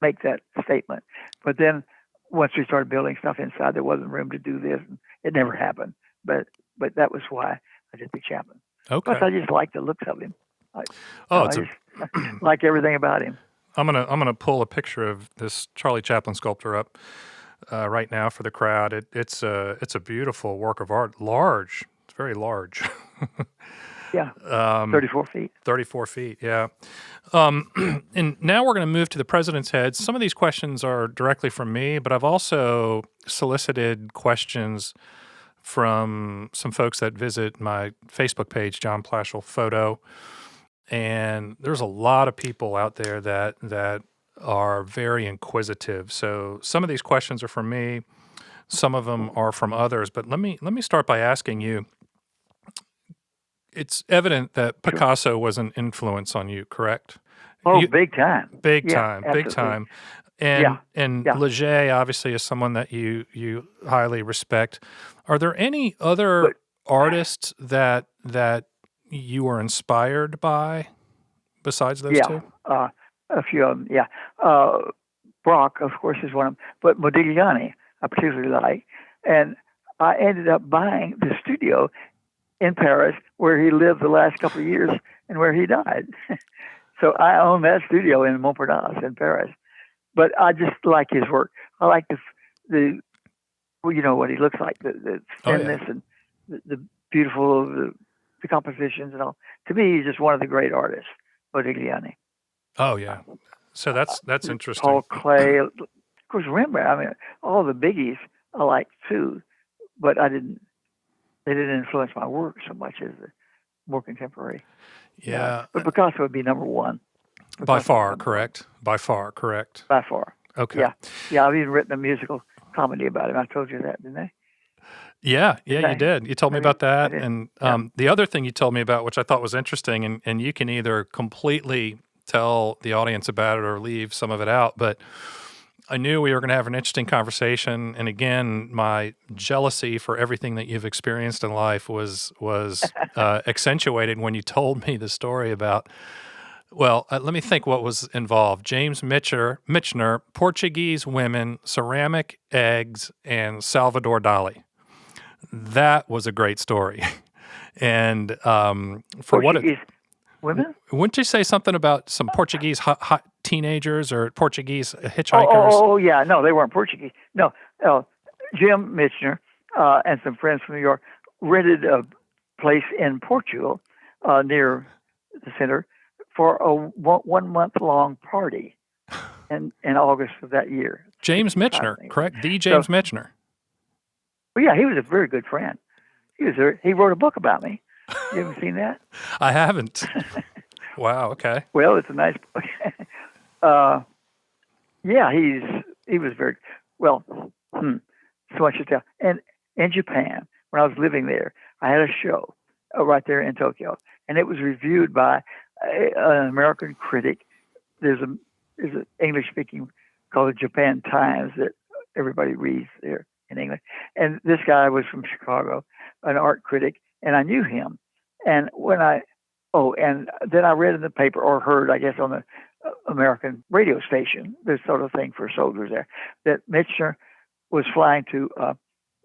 make that statement. But then once we started building stuff inside, there wasn't room to do this. And it never happened. But that was why I did the Chaplin. Okay. Plus, I just like the looks of him. I like everything about him. I'm gonna pull a picture of this Charlie Chaplin sculpture up right now for the crowd. It's a beautiful work of art. Large. It's very large. Yeah, 34 feet. 34 feet, yeah. And now we're going to move to the president's head. Some of these questions are directly from me, but I've also solicited questions from some folks that visit my Facebook page, John Plaschel Photo. And there's a lot of people out there that are very inquisitive. So some of these questions are from me. Some of them are from others. But let me start by asking you, it's evident that Picasso was an influence on you, correct? Oh, big time. Big Yeah, time. absolutely. And Yeah. Leger obviously is someone that you highly respect. Are there any other artists that you were inspired by besides those two? A few of them, yeah. Brock, of course, is one of them. But Modigliani, I particularly like. And I ended up buying the studio in Paris where he lived the last couple of years and where he died. So I own that studio in Montparnasse in Paris. But I just like his work. I like the well, you know what he looks like, the thinness and the beautiful, the compositions and all. To me, he's just one of the great artists, Modigliani. Oh yeah. So that's interesting. Paul Klee, of course, Rembrandt. I mean, all the biggies I like too, but they didn't influence my work so much as the more contemporary. Yeah. But Picasso would be number one. By far, correct? By far, correct? By far. Okay. Yeah. I've even written a musical comedy about him. I told you that, didn't I? Yeah, you did. You told me about that. And the other thing you told me about, which I thought was interesting, and you can either completely tell the audience about it or leave some of it out, but I knew we were going to have an interesting conversation. And again, my jealousy for everything that you've experienced in life was accentuated when you told me the story about, well, let me think what was involved. James Michener, Portuguese women, ceramic eggs, and Salvador Dali. That was a great story. And for Portuguese women? Wouldn't you say something about some Portuguese hot teenagers or Portuguese hitchhikers? Oh, yeah. No, they weren't Portuguese. No. Jim Michener and some friends from New York rented a place in Portugal near the center for a 1 month long party in August of that year. James Michener, correct? The James Michener. Well, yeah, he was a very good friend. He wrote a book about me. You haven't seen that? I haven't. Wow. Okay. Well, it's a nice book. Yeah, he was very well. So much to tell. And in Japan, when I was living there, I had a show right there in Tokyo, and it was reviewed by an American critic. There's an English speaking called the Japan Times that everybody reads there in English. And this guy was from Chicago, an art critic, and I knew him. And and then I read in the paper or heard, I guess, on the American radio station, this sort of thing for soldiers there, that Michener was flying to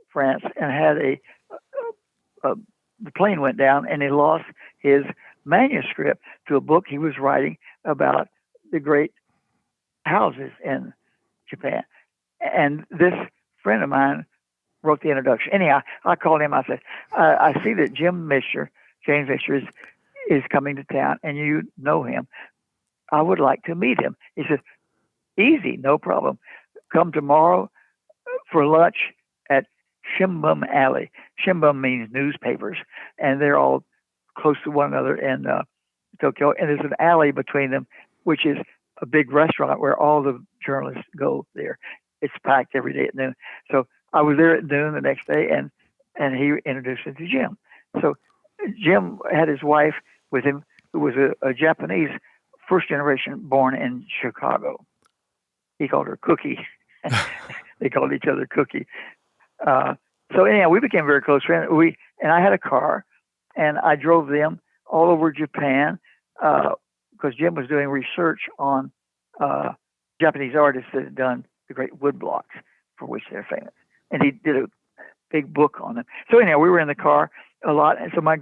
France and had the plane went down and he lost his manuscript to a book he was writing about the great houses in Japan. And this friend of mine wrote the introduction. Anyhow, I called him. I said, I see that James Michener is coming to town, and you know him. I would like to meet him. He said, easy, no problem. Come tomorrow for lunch at Shimbum Alley. Shimbum means newspapers, and they're all close to one another in Tokyo. And there's an alley between them, which is a big restaurant where all the journalists go there. It's packed every day at noon. So I was there at noon the next day, and he introduced me to Jim. So Jim had his wife with him, who was a Japanese first generation born in Chicago. He called her Cookie. They called each other Cookie. So anyhow, we became very close friends. And I had a car, and I drove them all over Japan because Jim was doing research on Japanese artists that had done the great wood blocks for which they're famous. And he did a big book on them. So anyhow, we were in the car a lot. And so my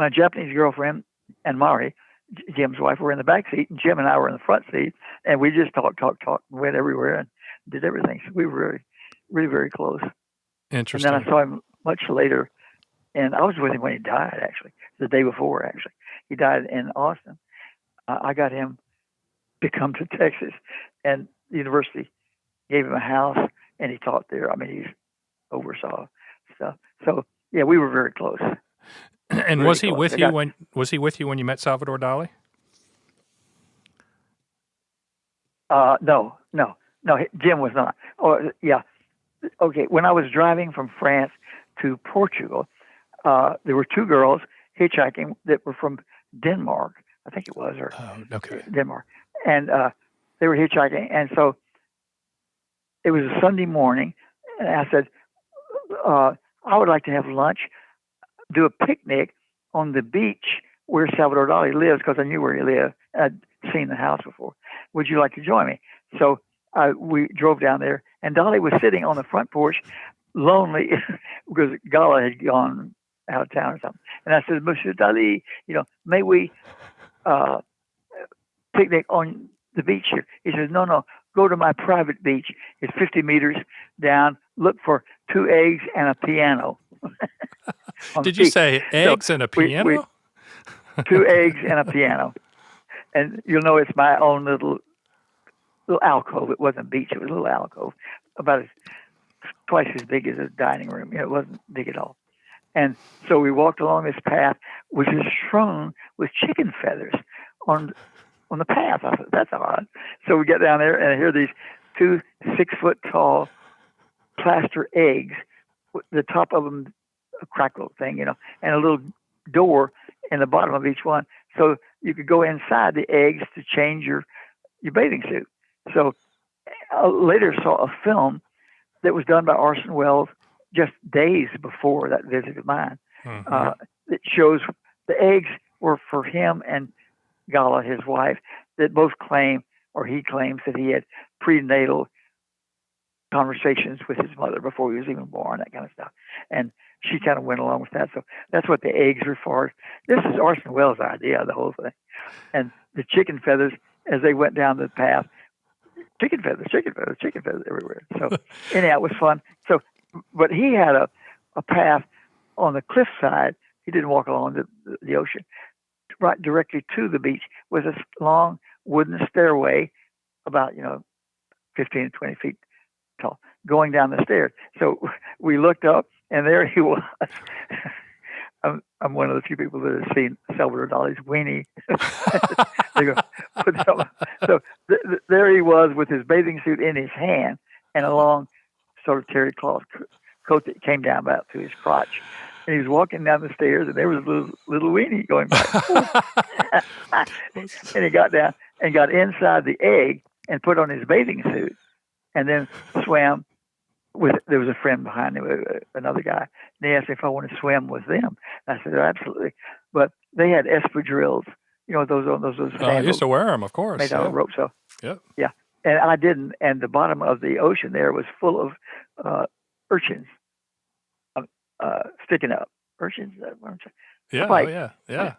Japanese girlfriend, and Mari, Jim's wife, were in the back seat, and Jim and I were in the front seat. And we just talked, and went everywhere and did everything. So we were really very close. Interesting. And then I saw him much later, and I was with him when he died, actually, the day before, actually. He died in Austin. I got him to come to Texas, and the university gave him a house, and he taught there. I mean, he oversaw stuff. So, yeah, we were very close. And very was he close. with you was he with you when you met Salvador Dali? No, Jim was not. Oh, yeah. Okay, when I was driving from France to Portugal, there were two girls hitchhiking that were from Denmark, I think it was, or Denmark. And they were hitchhiking. And so it was a Sunday morning, and I said, I would like to have lunch, do a picnic on the beach where Salvador Dali lives, because I knew where he lived. I'd seen the house before. Would you like to join me? So we drove down there, And Dali was sitting on the front porch, lonely, because Gala had gone out of town or something. And I said, Monsieur Dali, may we picnic on the beach here? He says, no, go to my private beach. It's 50 meters down. Look for 2 eggs and a piano. Did you say eggs and a piano? 2 eggs and a piano. And you'll know it's my own little alcove. It wasn't a beach. It was a little alcove, about twice as big as a dining room. It wasn't big at all. And so we walked along this path, which is strewn with chicken feathers on the path. I thought, that's odd. So we get down there, and I hear these 2 6-foot-tall plaster eggs, the top of them a crackle thing, and a little door in the bottom of each one. So you could go inside the eggs to change your bathing suit. So I later saw a film that was done by Orson Welles just days before that visit of mine. It shows the eggs were for him and Gala, his wife, that both claim, or he claims, that he had prenatal conversations with his mother before he was even born, that kind of stuff. And she kind of went along with that. So that's what the eggs are for. This is Orson Welles' idea, the whole thing. And the chicken feathers, as they went down the path, chicken feathers everywhere. So anyhow, it was fun. So, but he had a path on the cliffside. He didn't walk along the ocean. Right directly to the beach was a long wooden stairway, about 15 to 20 feet tall, going down the stairs. So we looked up, and there he was. I'm one of the few people that have seen Salvador Dali's weenie. So there he was with his bathing suit in his hand and a long sort of terry cloth coat that came down about to his crotch. And he was walking down the stairs, and there was a little weenie going by. And he got down and got inside the egg and put on his bathing suit, and then swam with. There was a friend behind him, another guy, and he asked me if I wanted to swim with them. And I said, absolutely. But they had espadrilles, those I used to wear them, of course. Made out of rope. So yep. Yeah, and I didn't. And the bottom of the ocean there was full of urchins. Sticking up. Urchins? Yeah, like, yeah.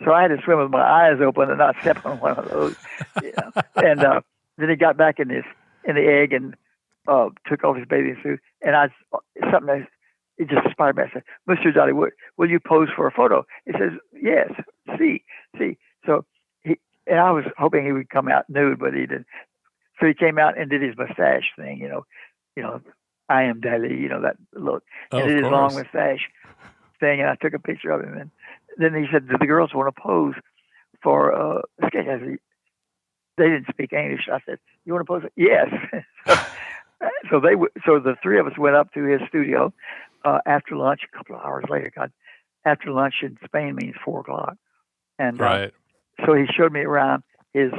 So I had to swim with my eyes open and not step on one of those. And then he got back in the egg and took off his bathing suit. And it just inspired me. I said, Mr. Dali, will you pose for a photo? He says, yes. See. So and I was hoping he would come out nude, but he didn't. So he came out and did his mustache thing, I am Dalí, that look. And did his long mustache thing, and I took a picture of him. And then he said, do the girls want to pose for a sketch? I said, they didn't speak English. I said, you want to pose? Yes. So the three of us went up to his studio after lunch, a couple of hours later. God, after lunch in Spain means 4 o'clock. And right. So he showed me around his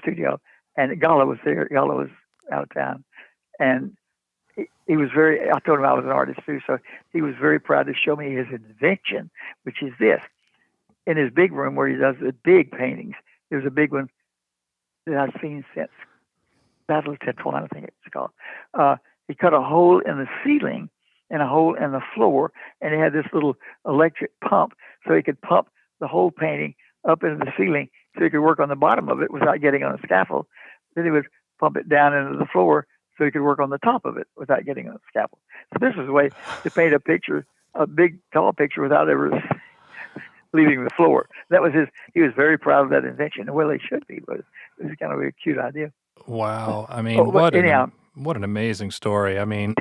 studio, and Gala was there. Gala was out of town. And he was I told him I was an artist too, so he was very proud to show me his invention, which is this. In his big room where he does the big paintings, there's a big one that I've seen since Battle of Tetuan, I think it's called. He cut a hole in the ceiling and a hole in the floor, and he had this little electric pump, so he could pump the whole painting up into the ceiling so he could work on the bottom of it without getting on a scaffold. Then he would pump it down into the floor so he could work on the top of it without getting on a scaffold. So this was a way to paint a big, tall picture without ever leaving the floor. He was very proud of that invention. Well, he should be, but it was kind of a cute idea. Wow. I mean, what an amazing story. I mean,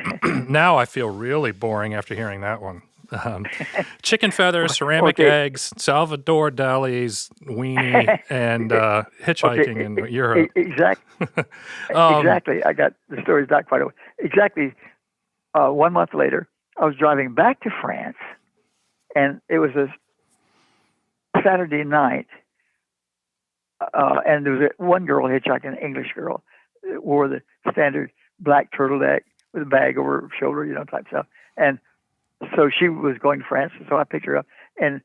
now I feel really boring after hearing that one. Chicken feathers, ceramic eggs, Salvador Dali's weenie, and hitchhiking in Europe. Exactly. Exactly. I got the stories not quite over. Exactly. 1 month later, I was driving back to France, and it was a Saturday night, and there was one girl hitchhiking, an English girl, wore the standard black turtleneck with a bag over her shoulder, type stuff. And so she was going to France, so I picked her up, and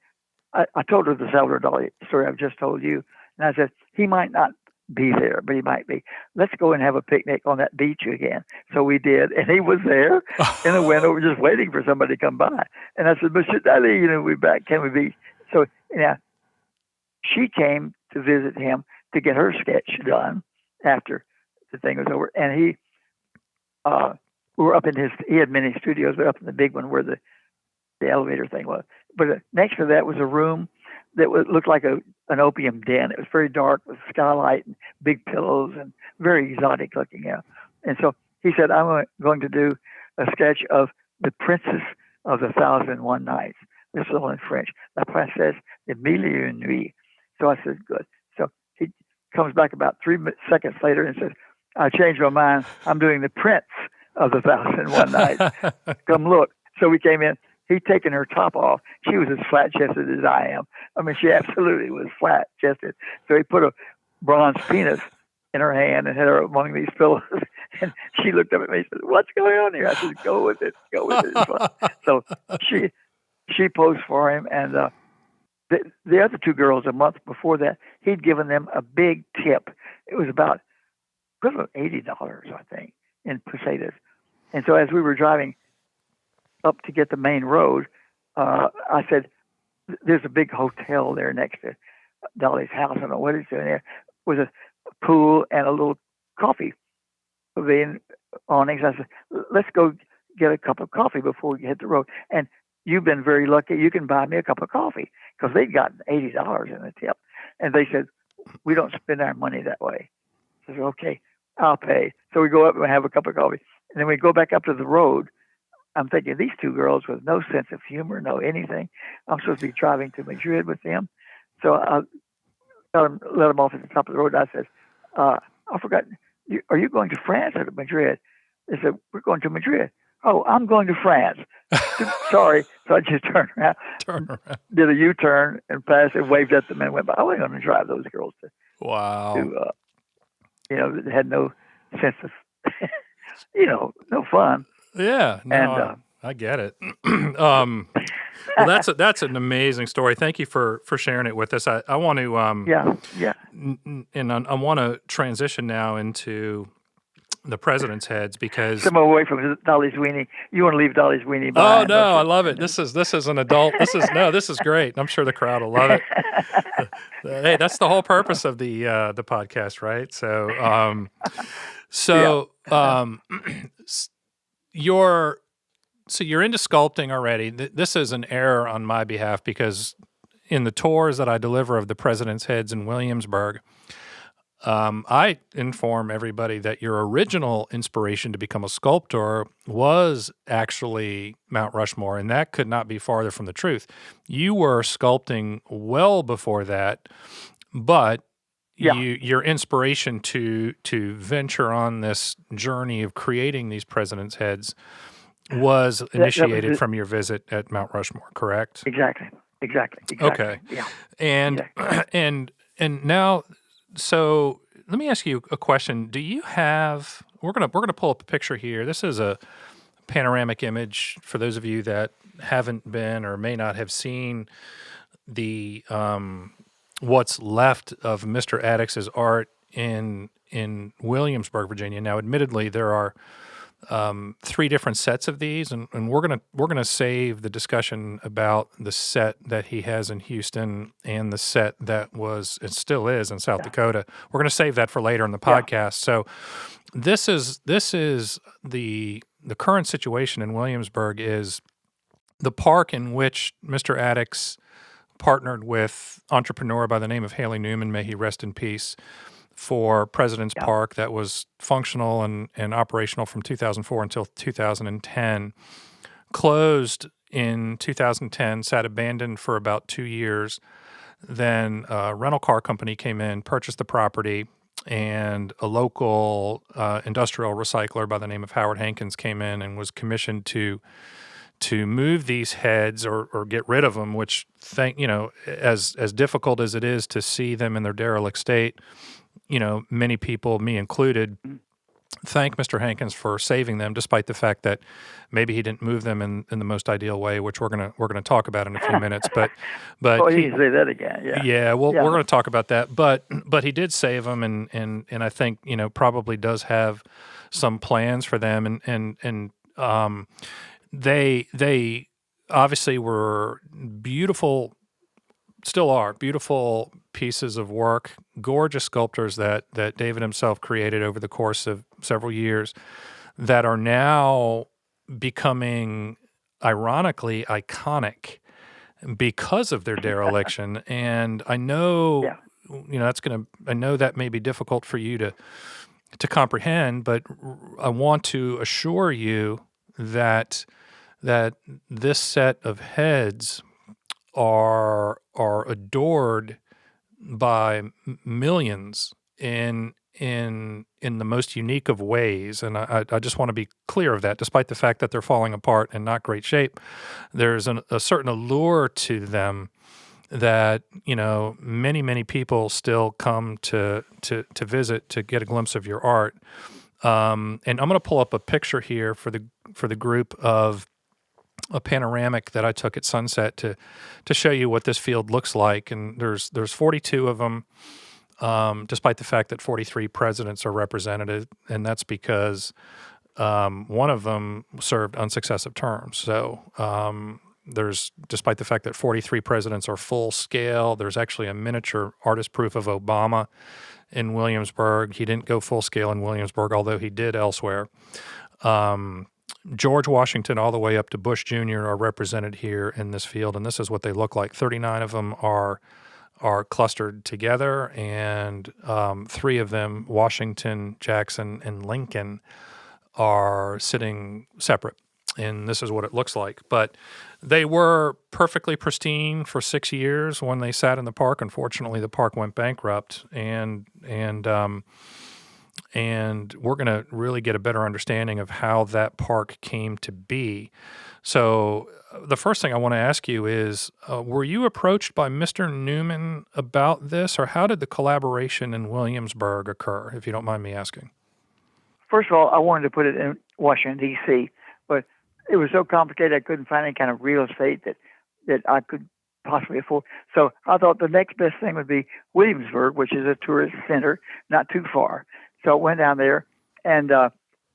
I told her the Salvador Dali story I've just told you. And I said, he might not be there, but he might be. Let's go and have a picnic on that beach again. So we did, and he was there in the window, just waiting for somebody to come by. And I said, Monsieur Dalí, we're back. Can we be? So she came to visit him to get her sketch done after the thing was over. And we were up in he had many studios, but up in the big one where the elevator thing was. But next to that was a room that looked like an opium den. It was very dark with skylight and big pillows and very exotic looking. And so he said, I'm going to do a sketch of the Princess of the 1,001 Nights. This is all in French. La Princesse de Mille et Une Nuits. So I said, good. So he comes back about 3 seconds later and says, I changed my mind. I'm doing the Prince of the 1,001 Nights. Come look. So we came in. He'd taken her top off. She was as flat-chested as I am. I mean, she absolutely was flat-chested. So he put a bronze penis in her hand and had her among these pillows. And she looked up at me and said, what's going on here? I said, go with it. Go with it. So she posed for him. And the other two girls, a month before that, he'd given them a big tip. It was about equivalent $80, I think, in pesetas. And so as we were driving up to get the main road, I said, there's a big hotel there next to Dalí's house. I don't know what it's doing there. With a pool and a little coffee pavilion awnings. I said, let's go get a cup of coffee before we hit the road. And you've been very lucky. You can buy me a cup of coffee, because they'd gotten $80 in the tip. And they said, we don't spend our money that way. I said, okay, I'll pay. So we go up and have a cup of coffee. And then we go back up to the road. I'm thinking, these two girls with no sense of humor, no anything. I'm supposed to be driving to Madrid with them. So I let them off at the top of the road. I said, I forgot, are you going to France or to Madrid? They said, we're going to Madrid. Oh, I'm going to France. Sorry. So I just turned around, did a U-turn and passed and waved at them and went by. I wasn't going to drive those girls to that had no sense of, no fun. Yeah, no, and I get it. Well, that's an amazing story. Thank you for sharing it with us. I want to and I want to transition now into the president's heads, because come away from Dalí's weenie. You want to leave Dalí's weenie behind? Oh no, I love it. This is an adult. This is great. I'm sure the crowd will love it. Hey, that's the whole purpose of the podcast, right? You're into sculpting already. This is an error on my behalf, because in the tours that I deliver of the President's Heads in Williamsburg, I inform everybody that your original inspiration to become a sculptor was actually Mount Rushmore, and that could not be farther from the truth. You were sculpting well before that, but your inspiration to venture on this journey of creating these President's Heads was initiated from your visit at Mount Rushmore, correct? Exactly. Okay. Yeah. And now, so let me ask you a question. Do you have? We're gonna pull up a picture here. This is a panoramic image for those of you that haven't been or may not have seen the what's left of Mr. Adickes' art in Williamsburg, Virginia. Now, admittedly, there are 3 different sets of these, and we're gonna save the discussion about the set that he has in Houston and the set that it still is in South Dakota. We're gonna save that for later in the podcast. So this is the current situation in Williamsburg is the park in which Mr. Adickes partnered with entrepreneur by the name of Haley Newman, may he rest in peace, for President's Park, that was functional and operational from 2004 until 2010. Closed in 2010, sat abandoned for about 2 years. Then a rental car company came in, purchased the property, and a local industrial recycler by the name of Howard Hankins came in and was commissioned to move these heads or get rid of them, which, as difficult as it is to see them in their derelict state, many people, me included, thank Mr. Hankins for saving them, despite the fact that maybe he didn't move them in the most ideal way, which we're gonna talk about in a few minutes. But Oh, he, you can say that again. Yeah. yeah, well, Yeah. we're going to talk about that. But he did save them, and I think probably does have some plans for them, and they obviously were beautiful, still are beautiful pieces of work, gorgeous sculptors that David himself created over the course of several years that are now becoming ironically iconic because of their dereliction. And I know, Yeah. I know that may be difficult for you to comprehend, but I want to assure you that this set of heads are adored by millions in the most unique of ways. And I just want to be clear of that. Despite the fact that they're falling apart and not great shape, there's a certain allure to them that many people still come to visit, to get a glimpse of your art. And I'm going to pull up a picture here for the group of a panoramic that I took at sunset to show you what this field looks like. And there's 42 of them, despite the fact that 43 presidents are represented, and that's because one of them served unsuccessive terms. So despite the fact that 43 presidents are full scale, there's actually a miniature artist proof of Obama in Williamsburg. He didn't go full scale in Williamsburg, although he did elsewhere. George Washington all the way up to Bush Jr. are represented here in this field, and this is what they look like. 39 of them are clustered together, and 3 of them, Washington, Jackson, and Lincoln, are sitting separate. And this is what it looks like. But they were perfectly pristine for 6 years when they sat in the park. Unfortunately, the park went bankrupt, and we're going to really get a better understanding of how that park came to be. So the first thing I want to ask you is, were you approached by Mr. Newman about this, or how did the collaboration in Williamsburg occur, if you don't mind me asking? First of all, I wanted to put it in Washington, D.C., but it was so complicated I couldn't find any kind of real estate that I could possibly afford. So I thought the next best thing would be Williamsburg, which is a tourist center, not too far. So I went down there and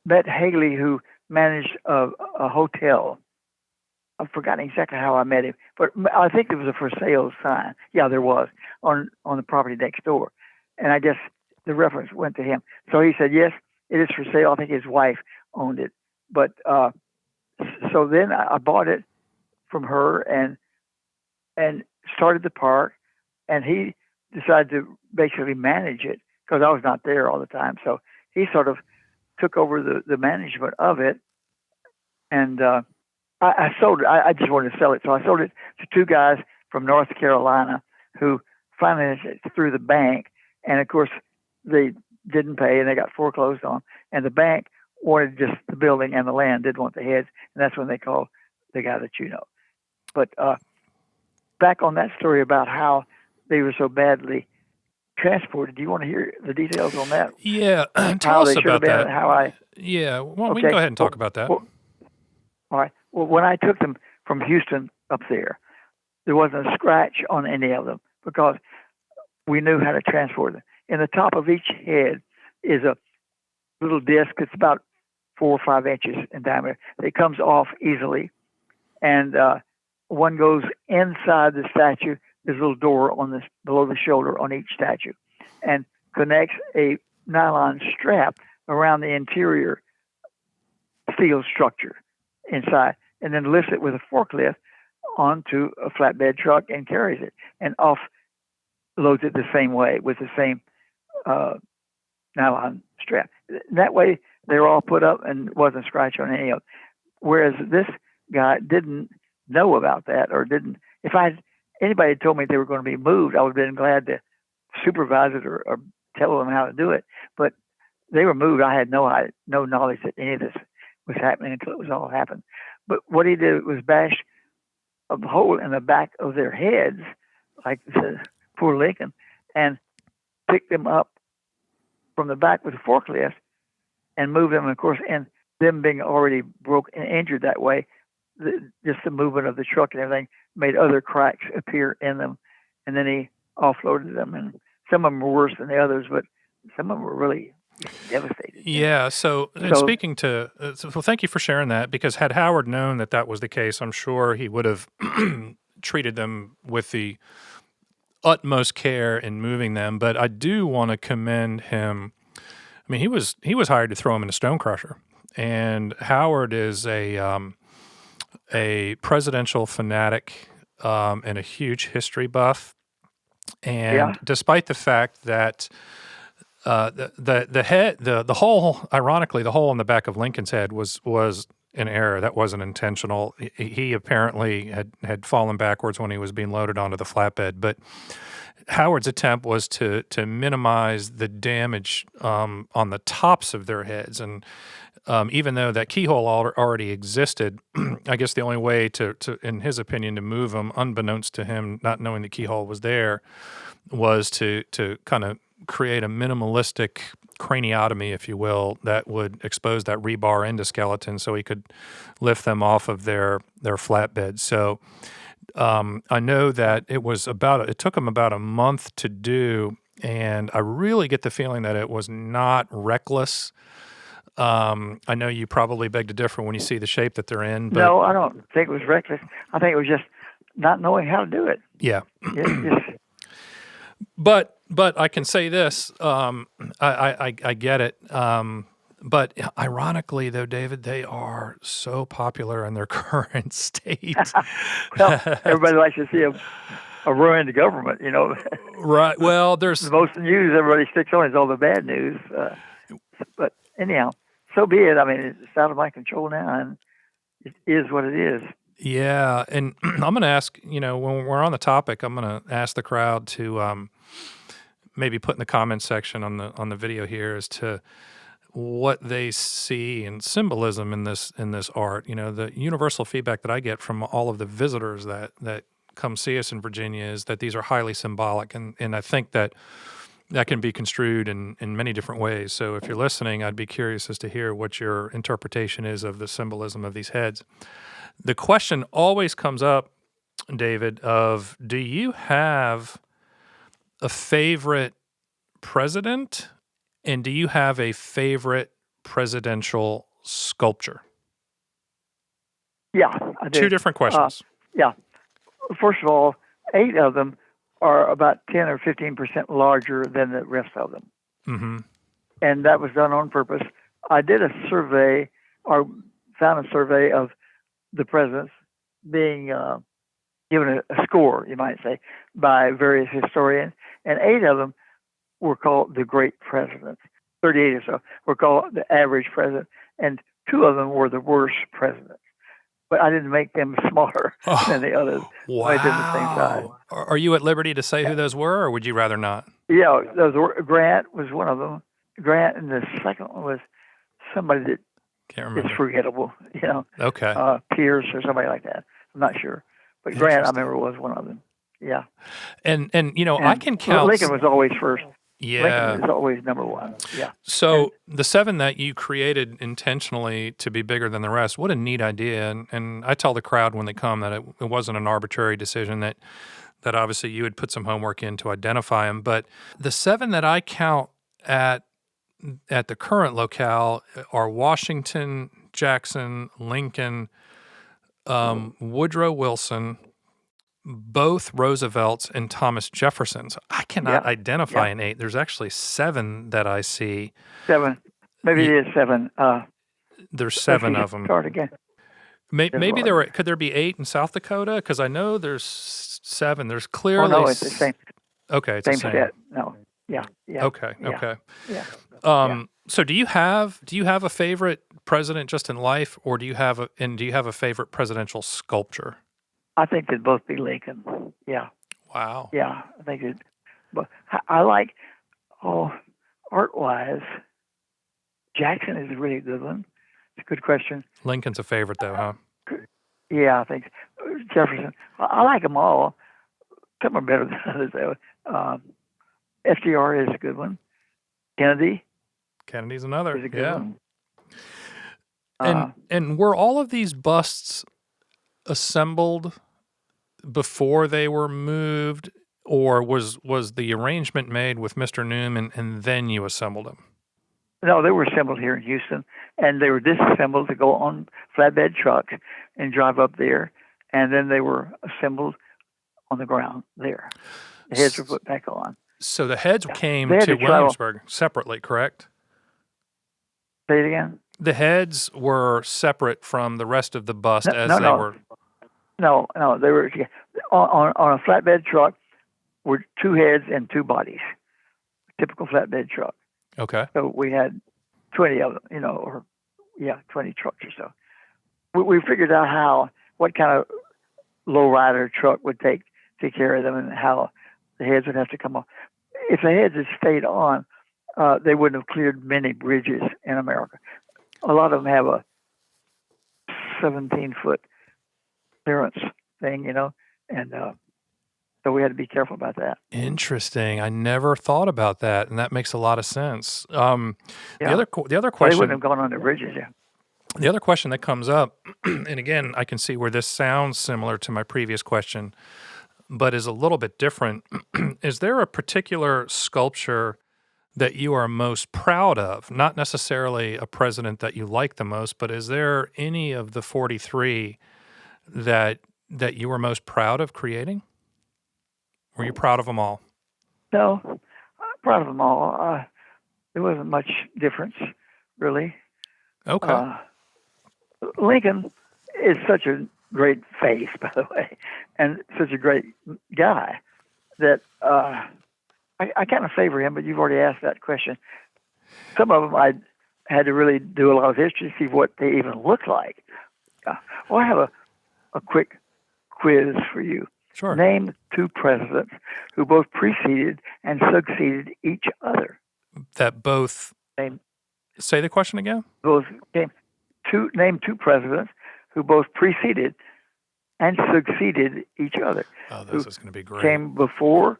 met Haley, who managed a hotel. I've forgotten exactly how I met him, but I think there was a for sale sign. Yeah, there was on the property next door. And I guess the reference went to him. So he said, yes, it is for sale. I think his wife owned it. But so then I bought it from her and started the park, and he decided to basically manage it because I was not there all the time. So he sort of took over the management of it, and I sold it. I just wanted to sell it. So I sold it to 2 guys from North Carolina who financed it through the bank. And of course, they didn't pay and they got foreclosed on. And the bank wanted just the building and the land, didn't want the heads. And that's when they called the guy that you know. But back on that story about how they were so badly transported, do you want to hear the details on that? Yeah, tell us about that. Yeah, well, we can go ahead and talk about that. Well, all right. Well, when I took them from Houston up there wasn't a scratch on any of them because we knew how to transport them. In the top of each head is a little disc that's about 4 or 5 inches in diameter. It comes off easily, and one goes inside the statue. There's a little door below the shoulder on each statue, and connects a nylon strap around the interior steel structure inside, and then lifts it with a forklift onto a flatbed truck and carries it, and offloads it the same way with the same nylon strap. That way, they're all put up and wasn't a scratch on any of them. Whereas this guy didn't know about that, or didn't. If anybody had told me they were going to be moved, I would have been glad to supervise it or tell them how to do it. But they were moved. I had no knowledge that any of this was happening until it was all happened. But what he did was bash a hole in the back of their heads, like the poor Lincoln, and picked them up from the back with a forklift and move them. And of course, and them being already broke and injured that way, just the movement of the truck and everything made other cracks appear in them. And then he offloaded them, and some of them were worse than the others, but some of them were really devastated. Yeah. So speaking to, well, thank you for sharing that, because had Howard known that that was the case, I'm sure he would have treated them with the utmost care in moving them. But I do want to commend him. I mean, he was hired to throw them in a stone crusher, and Howard is a presidential fanatic and a huge history buff. And despite the fact that the hole, ironically, the hole in the back of Lincoln's head was an error. That wasn't intentional. He apparently had fallen backwards when he was being loaded onto the flatbed. But Howard's attempt was to minimize the damage on the tops of their heads. And even though that keyhole already existed, I guess the only way to, in his opinion, to move them, unbeknownst to him, not knowing the keyhole was there, was to kind of create a minimalistic craniotomy, if you will, that would expose that rebar endoskeleton so he could lift them off of their flatbed. So I know that it took him about a month to do, and I really get the feeling that it was not reckless. I know you probably beg to differ when you see the shape that they're in. But no, I don't think it was reckless. I think it was just not knowing how to do it. Yeah. Just, But I can say this, I get it. But ironically, though, David, they are so popular in their current state. well, everybody likes to see a ruined government, you know. Right. Well, there's the most news everybody sticks on is all the bad news. But anyhow, so be it. I mean, it's out of my control now, and it is what it is. Yeah, and I'm going to ask, when we're on the topic, I'm going to ask the crowd to maybe put in the comments section on the video here as to what they see in symbolism in this art. The universal feedback that I get from all of the visitors that come see us in Virginia is that these are highly symbolic, and I think that can be construed in many different ways. So if you're listening, I'd be curious as to hear what your interpretation is of the symbolism of these heads. The question always comes up, David, of do you have a favorite president, and do you have a favorite presidential sculpture? Yeah, I do. Two different questions. Yeah. First of all, 8 of them are about 10 or 15% larger than the rest of them. Mm-hmm. And that was done on purpose. I did a survey, or found a survey of the presidents being given a score, you might say, by various historians, and 8 of them were called the great presidents. 38 or so were called the average president, and 2 of them were the worst presidents. But I didn't make them smaller than the others. Wow. I did the same size. Are you at liberty to say who those were, or would you rather not? Yeah, Grant was one of them. Grant, and the second one was somebody that can't remember. It's forgettable, Okay. Pierce or somebody like that. I'm not sure. But Grant, I remember, was one of them. Yeah. And I can count. Lincoln was always first. Yeah. Lincoln was always number 1. Yeah. So the 7 that you created intentionally to be bigger than the rest, what a neat idea. And I tell the crowd when they come that it wasn't an arbitrary decision, that obviously you had put some homework in to identify them. But the 7 that I count at the current locale are Washington, Jackson, Lincoln, Woodrow Wilson, both Roosevelts, and Thomas Jeffersons. I cannot identify an 8. There's actually 7 that I see. 7. Maybe it is 7. There's 7 of them. Start again. Maybe could there be 8 in South Dakota? Because I know there's 7. There's clearly. Oh, no, it's the same. Okay, it's same the same set. No. Yeah. Okay. Yeah. So do you have a favorite president just in life, or do you have a favorite presidential sculpture? I think they'd both be Lincoln. Yeah. Wow. Yeah, I think it. But I like, art-wise, Jackson is a really good one. It's a good question. Lincoln's a favorite, though, huh? Yeah, I think so. Jefferson. I like them all. Some are better than others, though. FDR is a good one. Kennedy's another. Is a good one. And were all of these busts assembled before they were moved, or was the arrangement made with Mr. Newman and then you assembled them? No, they were assembled here in Houston, and they were disassembled to go on flatbed trucks and drive up there, and then they were assembled on the ground there. The heads were put back on. So the heads came to Williamsburg separately, correct? Say it again? The heads were separate from the rest of the bust were... No, they were on a flatbed truck were two heads and two bodies. Typical flatbed truck. Okay. So we had 20 of them, 20 trucks or so. We figured out what kind of lowrider truck would take care of them and how the heads would have to come off. If the heads had stayed on, they wouldn't have cleared many bridges in America. A lot of them have a 17-foot clearance thing, and so we had to be careful about that. Interesting. I never thought about that, and that makes a lot of sense. The other question... They wouldn't have gone on the bridges, yeah. The other question that comes up, and again, I can see where this sounds similar to my previous question, but is a little bit different. Is there a particular sculpture that you are most proud of? Not necessarily a president that you like the most, but is there any of the 43 that you were most proud of creating? Were you proud of them all? No, I'm proud of them all. There wasn't much difference, really. Okay. Lincoln is such a great face, by the way, and such a great guy that I kind of favor him, but you've already asked that question. Some of them I had to really do a lot of history to see what they even look like. Well, I have a quick quiz for you. Sure. Name two presidents who both preceded and succeeded each other. That both... Say the question again? Name two presidents who both preceded and succeeded each other. Oh, this is going to be great. Came before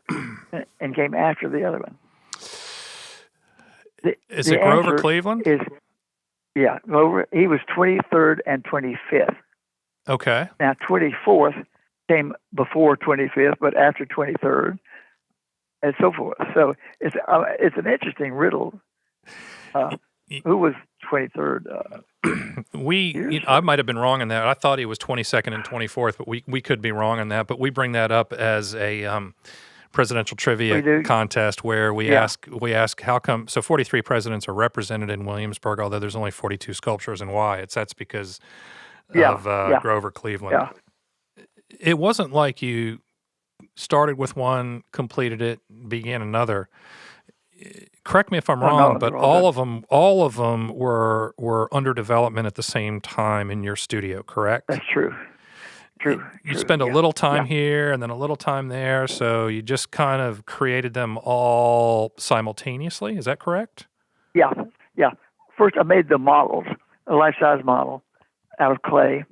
and came after the other one. Is it Grover Cleveland? Yeah, Grover. He was 23rd and 25th. Okay. Now, 24th came before 25th, but after 23rd, and so forth. So it's an interesting riddle. Who was 23rd? I might have been wrong on that. I thought he was 22nd and 24th, but we could be wrong on that. But we bring that up as a presidential trivia contest where we ask how come. So 43 presidents are represented in Williamsburg, although there's only 42 sculptures, and why? That's because of Grover Cleveland. Yeah. It wasn't like you started with one, completed it, began another. Correct me if I'm wrong, but all of them were under development at the same time in your studio, correct? That's true. You spend a little time here and then a little time there, so you just kind of created them all simultaneously. Is that correct? Yeah. First, I made the models, a life-size model, out of clay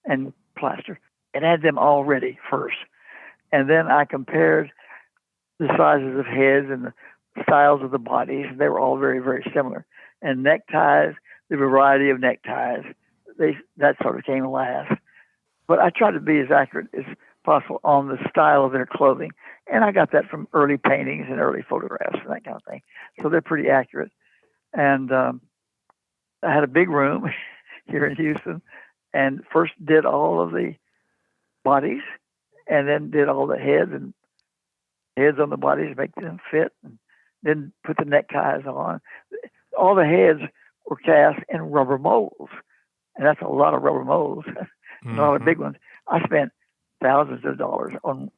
and plaster, and had them all ready first. And then I compared the sizes of heads and the styles of the bodies. They were all very, very similar. And neckties, the variety of neckties, that sort of came last. But I tried to be as accurate as possible on the style of their clothing. And I got that from early paintings and early photographs and that kind of thing. So they're pretty accurate. And I had a big room here in Houston and first did all of the bodies and then did all the heads on the bodies, make them fit, and then put the neckties on. All the heads were cast in rubber molds, and that's a lot of rubber molds, a lot of big ones. I spent thousands of dollars on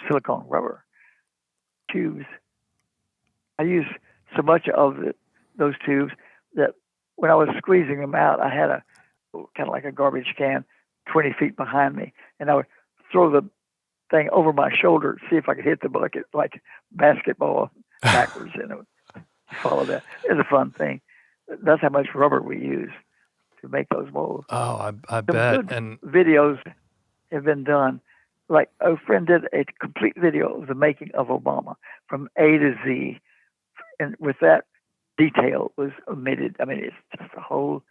silicone rubber tubes. I used so much of those tubes that when I was squeezing them out, I had a kind of like a garbage can 20 feet behind me, and I would throw the thing over my shoulder, see if I could hit the bucket like basketball backwards, and it would follow that. It was a fun thing. That's how much rubber we use to make those molds. Oh, I bet. And videos have been done. Like a friend did a complete video of the making of Obama from A to Z, and with that detail was omitted. I mean, it's just a whole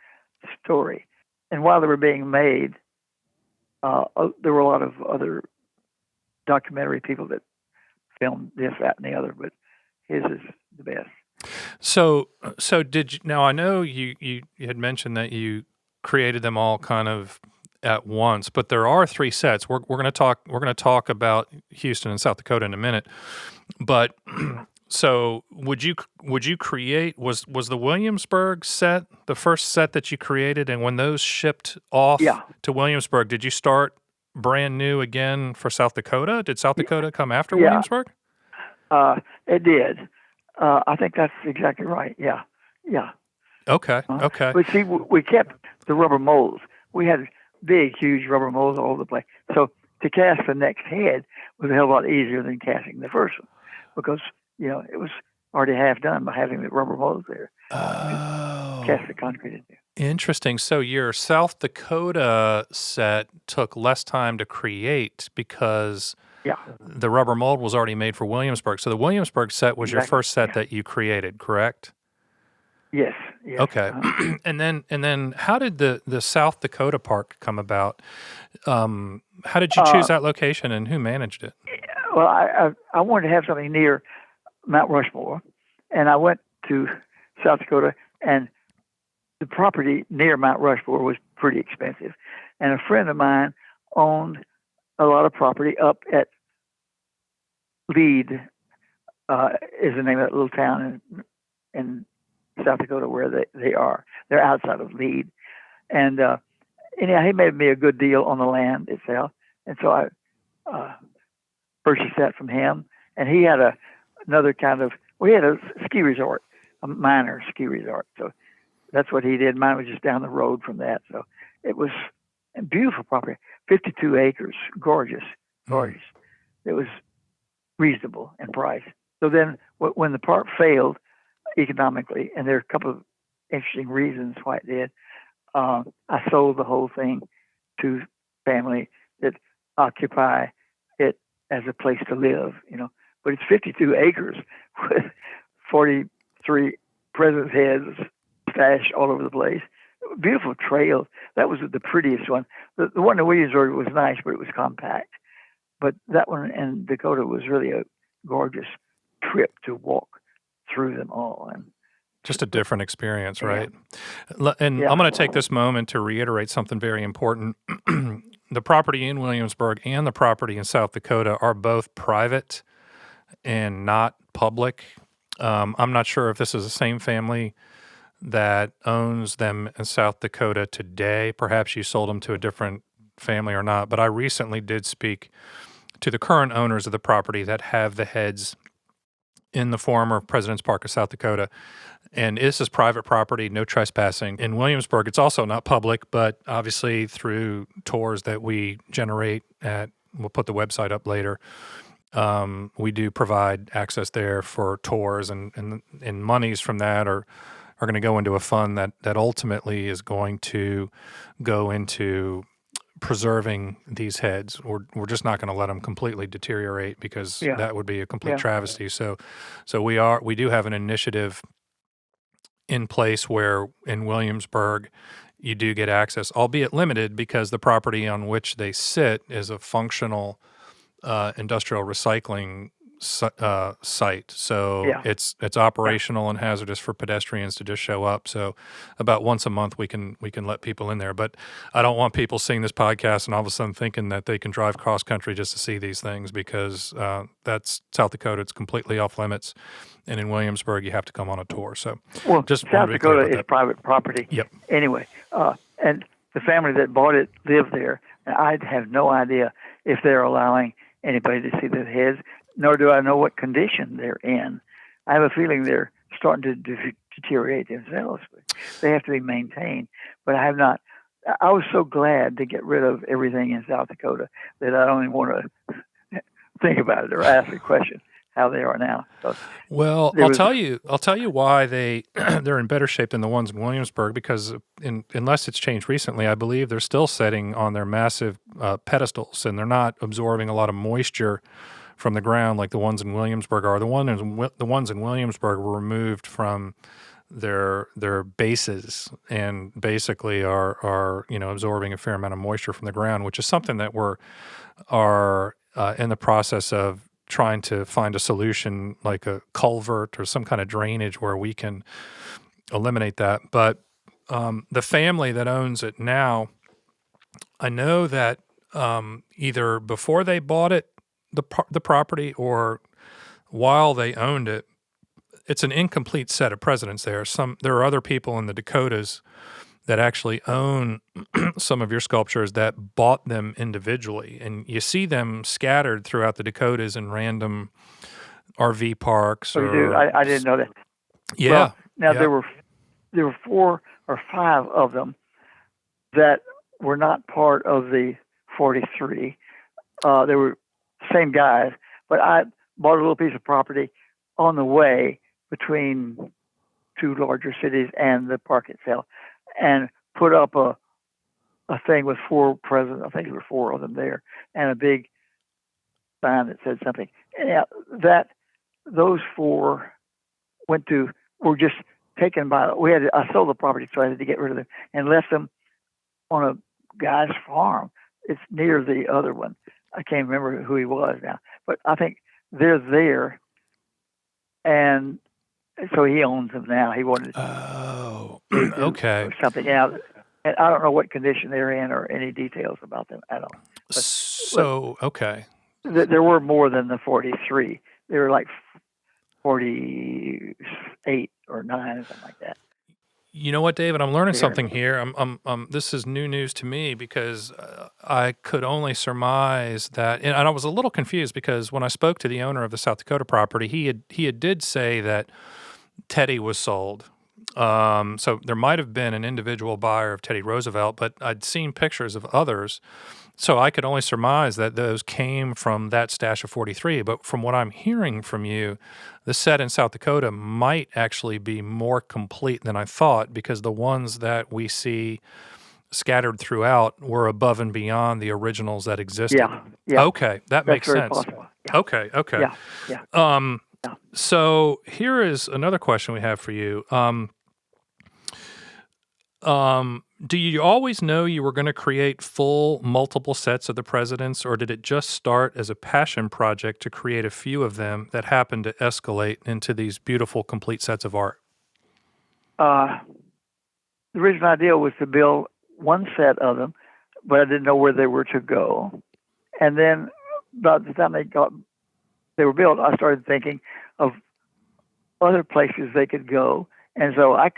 story. And while they were being made, there were a lot of other documentary people that filmed this, that, and the other, but his is the best. So did you, now I know you had mentioned that you created them all kind of at once, but there are 3 sets. We're going to talk about Houston and South Dakota in a minute. But so would you create, was the Williamsburg set the first set that you created, and when those shipped off to Williamsburg, did you start brand new again for South Dakota? Did South Dakota come after Williamsburg? It did. I think that's exactly right. Yeah. Okay. Okay. But see, we kept the rubber molds. We had big, huge rubber molds all over the place. So to cast the next head was a hell of a lot easier than casting the first one, because it was already half done by having the rubber molds there. Oh. Cast the concrete in there. Interesting. So your South Dakota set took less time to create because the rubber mold was already made for Williamsburg. So the Williamsburg set was your first set that you created, correct? Yes. Okay. And then how did the South Dakota park come about? How did you choose that location, and who managed it? Well, I wanted to have something near Mount Rushmore, and I went to South Dakota, and the property near Mount Rushmore was pretty expensive. And a friend of mine owned a lot of property up at Lead, is the name of that little town in South Dakota where they are. They're outside of Lead. And anyhow, he made me a good deal on the land itself. And so I purchased that from him. And he had another kind of, we had a ski resort, a minor ski resort. So that's what he did. Mine was just down the road from that. So it was a beautiful property, 52 acres, gorgeous. It was reasonable in price. So then when the park failed economically, and there are a couple of interesting reasons why it did, I sold the whole thing to family that occupy it as a place to live, But it's 52 acres with 43 president's heads stashed all over the place. Beautiful trails. That was the prettiest one. The one in Williamsburg was nice, but it was compact. But that one in Dakota was really a gorgeous trip to walk through them all. And just a different experience, right? And I'm going to take this moment to reiterate something very important. The property in Williamsburg and the property in South Dakota are both private and not public. I'm not sure if this is the same family that owns them in South Dakota today. Perhaps you sold them to a different family or not, but I recently did speak to the current owners of the property that have the heads in the former President's Park of South Dakota. And this is private property, no trespassing. In Williamsburg, it's also not public, but obviously through tours that we generate we'll put the website up later, we do provide access there for tours, and monies from that are going to go into a fund that ultimately is going to go into preserving these heads. We're just not going to let them completely deteriorate, because that would be a complete travesty. So we do have an initiative in place where in Williamsburg you do get access, albeit limited, because the property on which they sit is a functional industrial recycling site. So it's operational and hazardous for pedestrians to just show up. So about once a month we can let people in there. But I don't want people seeing this podcast and all of a sudden thinking that they can drive cross country just to see these things, because that's South Dakota. It's completely off limits. And in Williamsburg, you have to come on a tour. So just South Dakota is private property. Yep. Anyway, and the family that bought it lived there. And I have no idea if they're allowing anybody to see the heads, nor do I know what condition they're in. I have a feeling they're starting to deteriorate themselves. They have to be maintained. But I have not. I was so glad to get rid of everything in South Dakota that I don't even want to think about it or ask the question how they are now. So well, I'll tell you why they're in better shape than the ones in Williamsburg, because unless it's changed recently, I believe they're still sitting on their massive pedestals, and they're not absorbing a lot of moisture from the ground like the ones in Williamsburg are. The ones in Williamsburg were removed from their bases and basically are absorbing a fair amount of moisture from the ground, which is something that are in the process of trying to find a solution, like a culvert or some kind of drainage where we can eliminate that. But the family that owns it now, I know that either before they bought it, the property, or while they owned it, it's an incomplete set of presidents there. There are other people in the Dakotas that actually own some of your sculptures that bought them individually, and you see them scattered throughout the Dakotas in random RV parks. Oh, you do? I didn't know that. Yeah. Well, now yeah. there were 4 or 5 of them that were not part of the 43. They were same guys, but I bought a little piece of property on the way between 2 larger cities and the park itself, and put up a thing with 4 presidents. I think there were 4 of them there, and a big sign that said something. And those 4 were just taken by. I sold the property, so I had to get rid of them and left them on a guy's farm. It's near the other one. I can't remember who he was now, but I think they're there, and so he owns them now. He wanted to okay, or something out, and I don't know what condition they're in or any details about them at all. But, okay, there were more than the 43. There were like 48 or 9, something like that. You know what, David? I'm learning something here. This is new news to me, because I could only surmise that, and I was a little confused because when I spoke to the owner of the South Dakota property, he did say that Teddy was sold. So there might have been an individual buyer of Teddy Roosevelt, but I'd seen pictures of others. So I could only surmise that those came from that stash of 43. But from what I'm hearing from you, the set in South Dakota might actually be more complete than I thought, because the ones that we see scattered throughout were above and beyond the originals that existed. Yeah. Okay, that makes sense. Possible. Yeah. Okay. Yeah. So here is another question we have for you. Do you always know you were going to create full multiple sets of the presidents, or did it just start as a passion project to create a few of them that happened to escalate into these beautiful complete sets of art? The original idea was to build one set of them, but I didn't know where they were to go. And then by the time they were built, I started thinking of other places they could go. And so I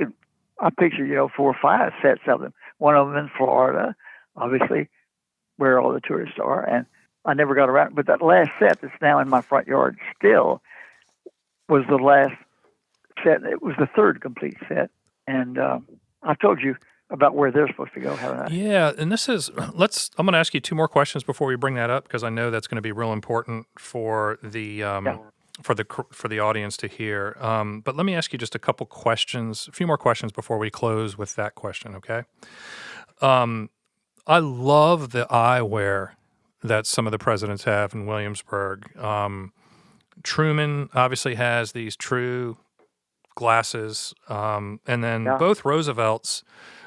pictured, 4 or 5 sets of them. One of them in Florida, obviously, where all the tourists are. And I never got around. But that last set that's now in my front yard still was the last set. It was the 3rd complete set. And I told you about where they're supposed to go, haven't I? Yeah, and I'm going to ask you 2 more questions before we bring that up, because I know that's going to be real important for the for the audience to hear. But let me ask you just a few more questions before we close with that question, okay? I love the eyewear that some of the presidents have in Williamsburg. Truman obviously has these true glasses, and then both Roosevelts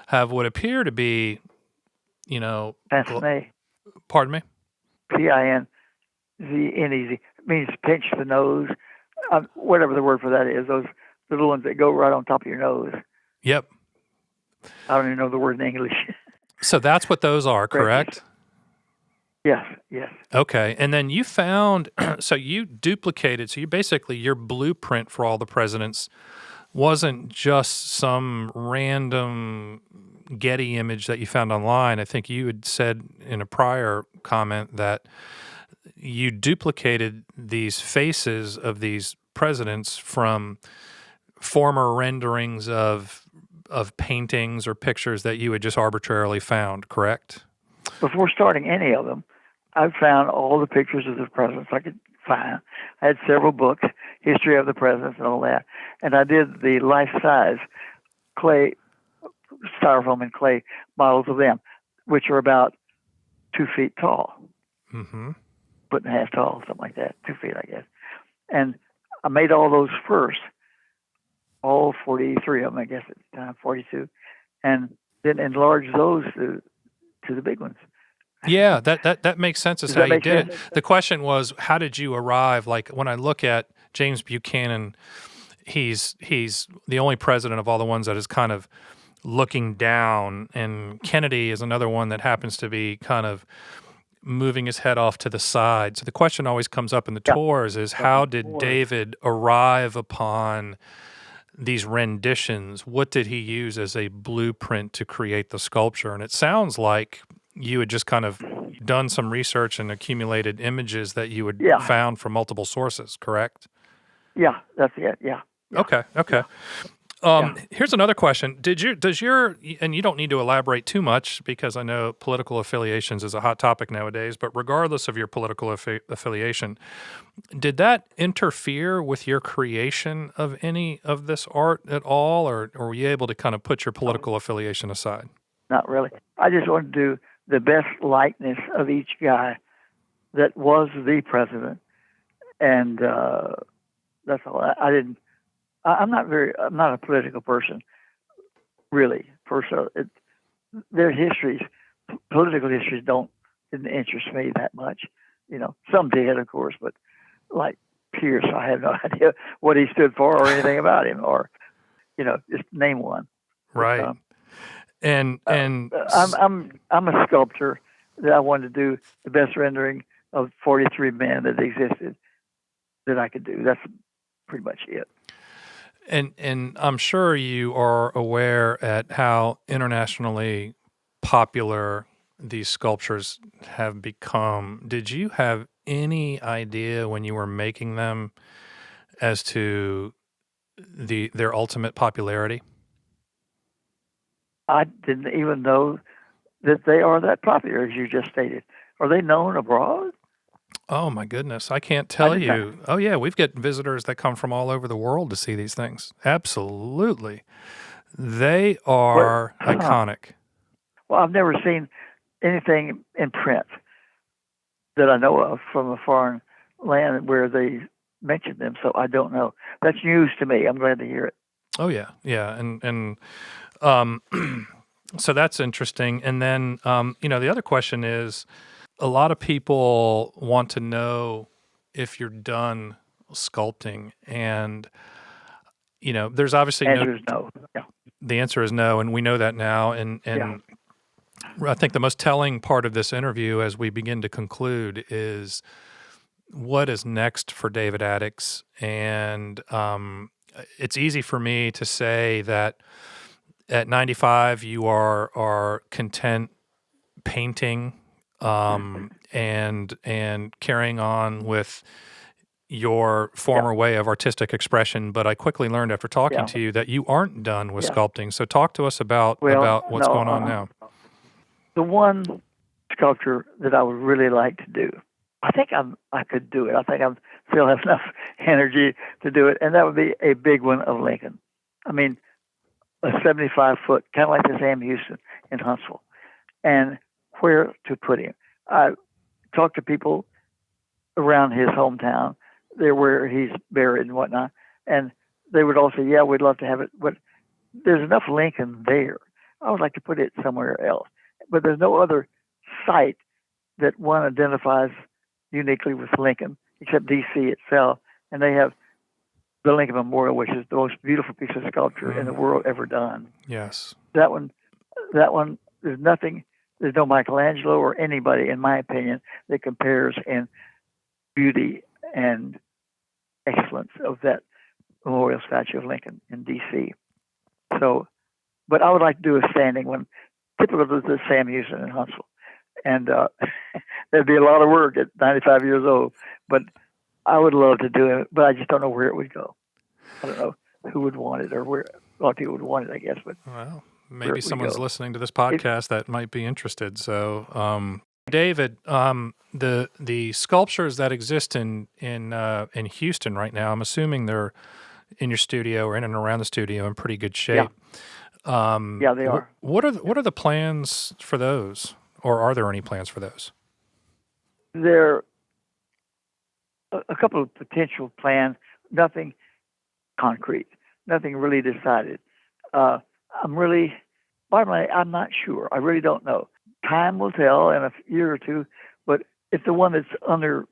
have what appear to be, Pince-nez. Pardon me? Pinzene. It means pinch the nose, whatever the word for that is. Those little ones that go right on top of your nose. Yep. I don't even know the word in English. So that's what those are, correct? Yes. Okay. And then you found, so you duplicated, so your blueprint for all the presidents wasn't just some random Getty image that you found online. I think you had said in a prior comment that you duplicated these faces of these presidents from former renderings of paintings or pictures that you had just arbitrarily found, correct? Before starting any of them, I found all the pictures of the presidents I could find. I had several books, history of the presidents and all that. And I did the life-size clay, styrofoam and clay models of them, which are about 2 feet tall. Mm-hmm. 1.5 tall, something like that, 2 feet, I guess. And I made all those first. all 43 of them, I guess at the time, 42, and then enlarge those to the big ones. Yeah, that makes sense as Does how that you make did sense? it. The question was, how did you arrive? Like when I look at James Buchanan, he's the only president of all the ones that is kind of looking down, and Kennedy is another one that happens to be kind of moving his head off to the side. So the question always comes up in the Yeah. tours is, how did David arrive upon these renditions? What did he use as a blueprint to create the sculpture? And it sounds like you had just kind of done some research and accumulated images that you had found from multiple sources, correct? Yeah, that's it. Yeah. Okay. Here's another question. Does your, and you don't need to elaborate too much because I know political affiliations is a hot topic nowadays, but regardless of your political affiliation, did that interfere with your creation of any of this art at all, or were you able to kind of put your political affiliation aside? Not really. I just wanted to do the best likeness of each guy that was the president, and that's all. I'm not a political person, really. Their histories, political histories, didn't interest me that much. Some did, of course, but like Pierce, I have no idea what he stood for or anything about him, or just name one. Right. But, I'm a sculptor that I wanted to do the best rendering of 43 men that existed that I could do. That's pretty much it. And I'm sure you are aware at how internationally popular these sculptures have become. Did you have any idea when you were making them as to their ultimate popularity? I didn't even know that they are that popular, as you just stated. Are they known abroad? Oh, my goodness. I can't tell you. Oh, yeah. We've got visitors that come from all over the world to see these things. Absolutely. They are iconic. Well, I've never seen anything in print that I know of from a foreign land where they mention them, so I don't know. That's news to me. I'm glad to hear it. Oh, yeah. Yeah. And so that's interesting. And then, the other question is, a lot of people want to know if you're done sculpting, and there's obviously no. Yeah. The answer is no, and we know that now. And I think the most telling part of this interview, as we begin to conclude, is what is next for David Adickes. And it's easy for me to say that at 95 you are content painting. And carrying on with your former way of artistic expression, but I quickly learned after talking to you that you aren't done with sculpting. So talk to us about what's going on now. The one sculpture that I would really like to do, I think I could do it. I think I still have enough energy to do it, and that would be a big one of Lincoln. I mean, a 75-foot, kind of like the Sam Houston in Huntsville, and where to put him. I talked to people around his hometown, there where he's buried and whatnot, and they would all say, "Yeah, we'd love to have it, but there's enough Lincoln there. I would like to put it somewhere else." But there's no other site that one identifies uniquely with Lincoln except D.C. itself, and they have the Lincoln Memorial, which is the most beautiful piece of sculpture in the world ever done. Yes, that one. There's nothing. There's no Michelangelo or anybody, in my opinion, that compares in beauty and excellence of that memorial statue of Lincoln in D.C. So, but I would like to do a standing one, typical of the Sam Houston in Huntsville. And that'd be a lot of work at 95 years old. But I would love to do it, but I just don't know where it would go. I don't know who would want it or where. A lot of people would want it, I guess. But well, maybe someone's listening to this podcast that might be interested. So, David, the sculptures that exist in Houston right now, I'm assuming they're in your studio or in and around the studio in pretty good shape. Yeah, they are. What are the plans for those, or are there any plans for those? There are a couple of potential plans, nothing concrete. nothing really decided. Bottom line, I'm not sure. I really don't know. Time will tell in a year or two, but if the one that's under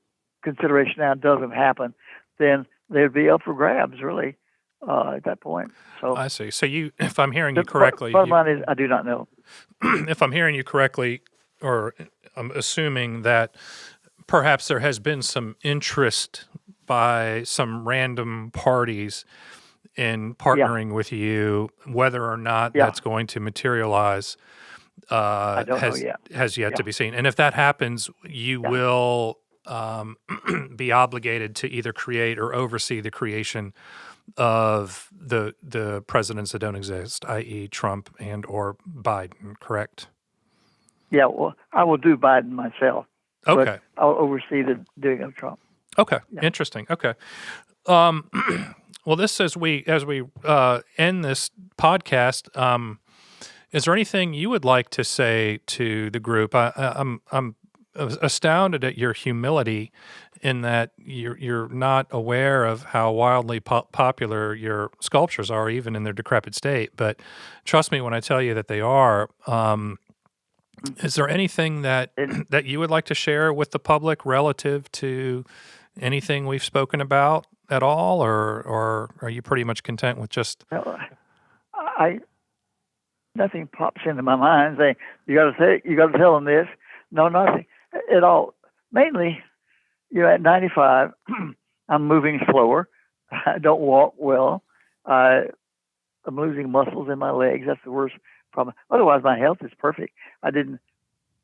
consideration now doesn't happen, then they'd be up for grabs, really, at that point. So I see. So if I'm hearing you correctly, bottom line is I do not know. If I'm hearing you correctly, or I'm assuming that perhaps there has been some interest by some random parties in partnering with you, whether or not that's going to materialize I don't know yet. has yet to be seen. And if that happens, you will be obligated to either create or oversee the creation of the presidents that don't exist, i.e. Trump and or Biden, correct? Yeah, well, I will do Biden myself. Okay. But I'll oversee the doing of Trump. Okay, interesting. Okay. Well, this as we end this podcast, is there anything you would like to say to the group? I'm astounded at your humility in that you're not aware of how wildly popular your sculptures are, even in their decrepit state. But trust me when I tell you that they are. Is there anything that you would like to share with the public relative to anything we've spoken about at all, or are you pretty much content with just? Nothing pops into my mind saying you got to tell them this. No, nothing at all. Mainly, at 95, I'm moving slower. I don't walk well. I'm losing muscles in my legs. That's the worst problem. Otherwise, my health is perfect. I didn't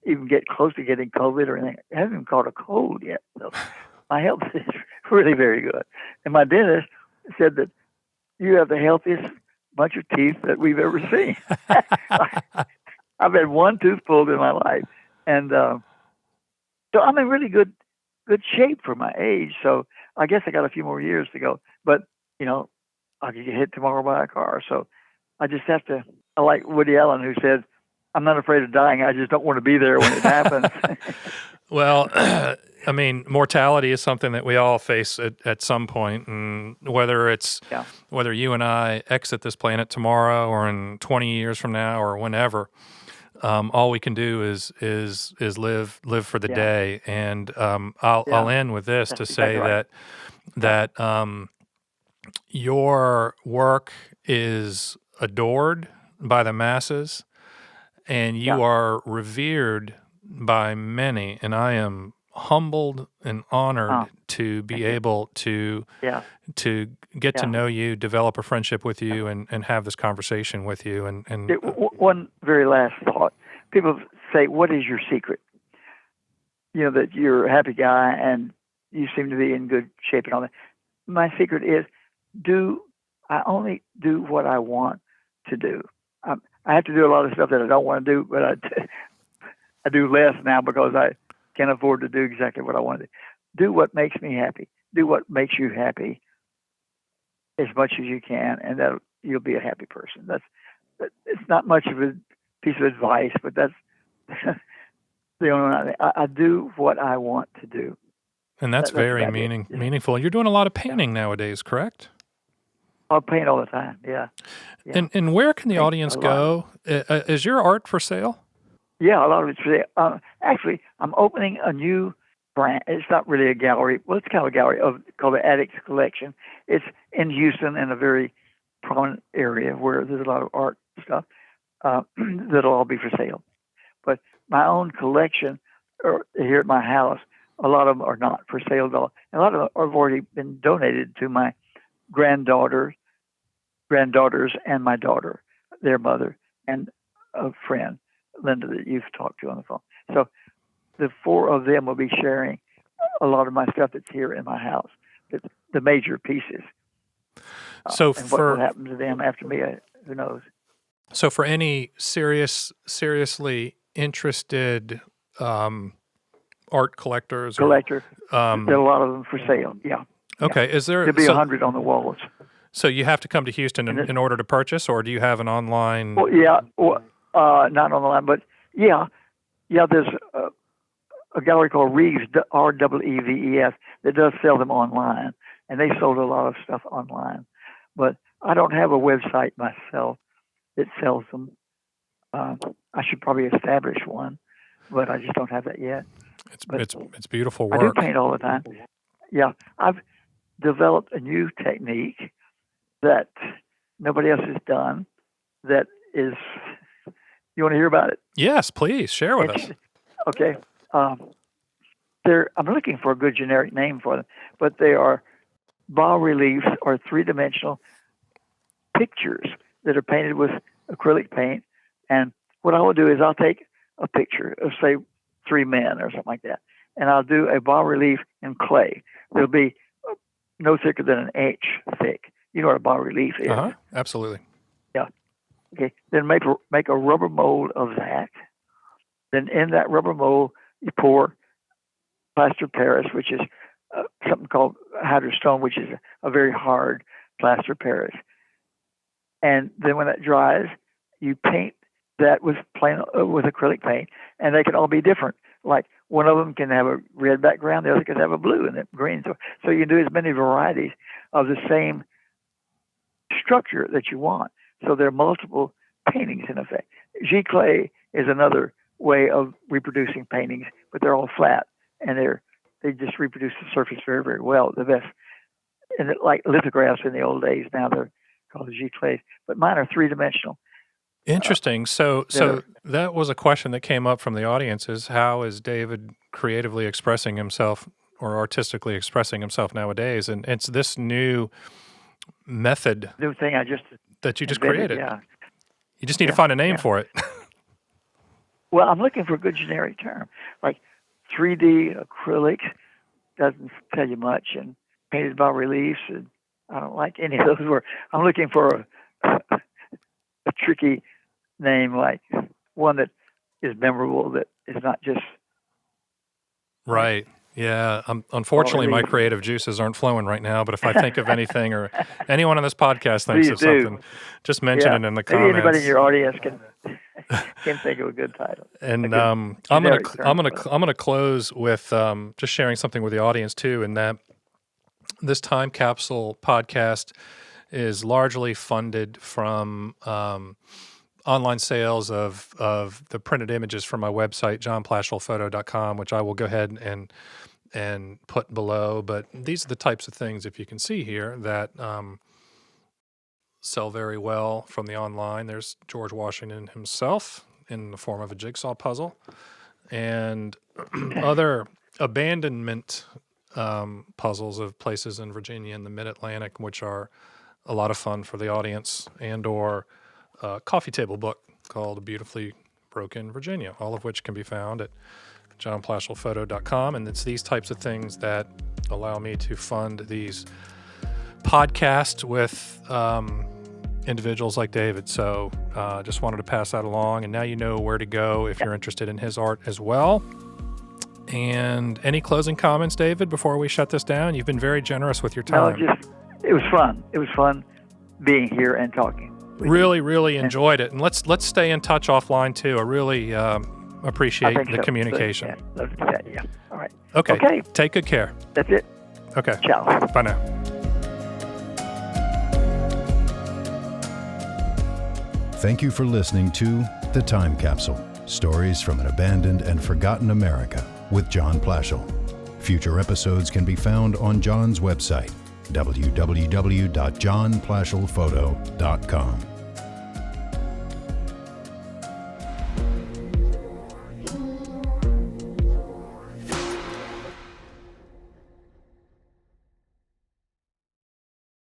even get close to getting COVID or anything. I haven't even caught a cold yet. So my health is really very good. And my dentist said that you have the healthiest bunch of teeth that we've ever seen. I've had one tooth pulled in my life. And so I'm in really good shape for my age. So I guess I got a few more years to go. But, I could get hit tomorrow by a car. So I just have to, I like Woody Allen, who said, I'm not afraid of dying. I just don't want to be there when it happens. Well, I mean, mortality is something that we all face at some point, and whether you and I exit this planet tomorrow or in 20 years from now or whenever, all we can do is live for the day. And I'll end with this to say that your work is adored by the masses, and you are revered by many, and I am humbled and honored to be able to get to know you, develop a friendship with you, and have this conversation with you. And one very last thought. People say, what is your secret? That you're a happy guy and you seem to be in good shape and all that. My secret is I only do what I want to do. I have to do a lot of stuff that I don't want to do, but I do less now because I can't afford to do exactly what I want to do. Do what makes me happy. Do what makes you happy as much as you can, and that you'll be a happy person. It's not much of a piece of advice, but that's the only thing. I do what I want to do. And that's very meaningful. You're doing a lot of painting nowadays, correct? I paint all the time, yeah. And where can the audience go? Is your art for sale? Yeah, a lot of it's for sale. Actually, I'm opening a new brand. It's not really a gallery. Well, it's kind of a gallery called the Adickes Collection. It's in Houston in a very prominent area where there's a lot of art stuff that'll all be for sale. But my own collection here at my house, a lot of them are not for sale at all. And a lot of them have already been donated to my granddaughters and my daughter, their mother, and a friend, Linda, that you've talked to on the phone. So the four of them will be sharing a lot of my stuff that's here in my house, the major pieces. So and what will happen to them after me, who knows? So for any seriously interested art collectors, there are a lot of them for sale. Yeah. Okay. Yeah. Is there? There'll be 100 on the walls. So you have to come to Houston in order to purchase, or do you have an online? Well, not online, but there's a gallery called Reeves, Reeves, that does sell them online, and they sold a lot of stuff online. But I don't have a website myself that sells them. I should probably establish one, but I just don't have that yet. It's beautiful work. I do paint all the time. Yeah, I've developed a new technique that nobody else has done. That is, you want to hear about it? Yes, please share with us. Okay. I'm looking for a good generic name for them, but they are bas reliefs or three-dimensional pictures that are painted with acrylic paint. And what I will do is I'll take a picture of, say, 3 men or something like that, and I'll do a bas relief in clay. It'll be no thicker than an inch thick. You know what a bas relief is? Absolutely. Yeah. Okay. Then make a rubber mold of that. Then in that rubber mold, you pour plaster of Paris, which is something called hydrostone, which is a very hard plaster of Paris. And then when that dries, you paint that with acrylic paint, and they can all be different. Like one of them can have a red background, the other can have a blue and a green. So you can do as many varieties of the same structure that you want. So there are multiple paintings in effect. Giclée is another way of reproducing paintings, but they're all flat, and they just reproduce the surface very, very well. The best, and like lithographs in the old days, now they're called giclées, but mine are three-dimensional. Interesting. So that was a question that came up from the audience: is how is David creatively expressing himself or artistically expressing himself nowadays? And it's this new method, new thing that you just invented, created. Yeah. You just need to find a name for it. Well, I'm looking for a good generic term, like 3D acrylics. Doesn't tell you much, and painted bas reliefs, and I don't like any of those words. I'm looking for a tricky name, like one that is memorable, that is not just right. Yeah. Unfortunately, my creative juices aren't flowing right now, but if I think of anything or anyone on this podcast thinks of something, just mention it in the comments. Maybe anybody in your audience can think of a good title. And I'm gonna close with just sharing something with the audience too, in that this Time Capsule podcast is largely funded from online sales of the printed images from my website, johnplashelphoto.com, which I will go ahead and put below. But these are the types of things, if you can see here, that sell very well from the online. There's George Washington himself in the form of a jigsaw puzzle, and other abandonment puzzles of places in Virginia and the Mid-Atlantic, which are a lot of fun for the audience, and or a coffee table book called A Beautifully Broken Virginia, all of which can be found at johnplashelphoto.com. And it's these types of things that allow me to fund these podcasts with individuals like David. So just wanted to pass that along. And now you know where to go if you're interested in his art as well. And any closing comments, David, before we shut this down? You've been very generous with your time. No, it was fun. It was fun being here and talking. Really enjoyed it. And let's stay in touch offline too. I really appreciate the communication. So, love to do that, yeah. All right. Okay. Take good care. That's it. Okay. Ciao. Bye now. Thank you for listening to The Time Capsule, Stories from an Abandoned and Forgotten America with John Plashill. Future episodes can be found on John's website, www.johnplashelphoto.com.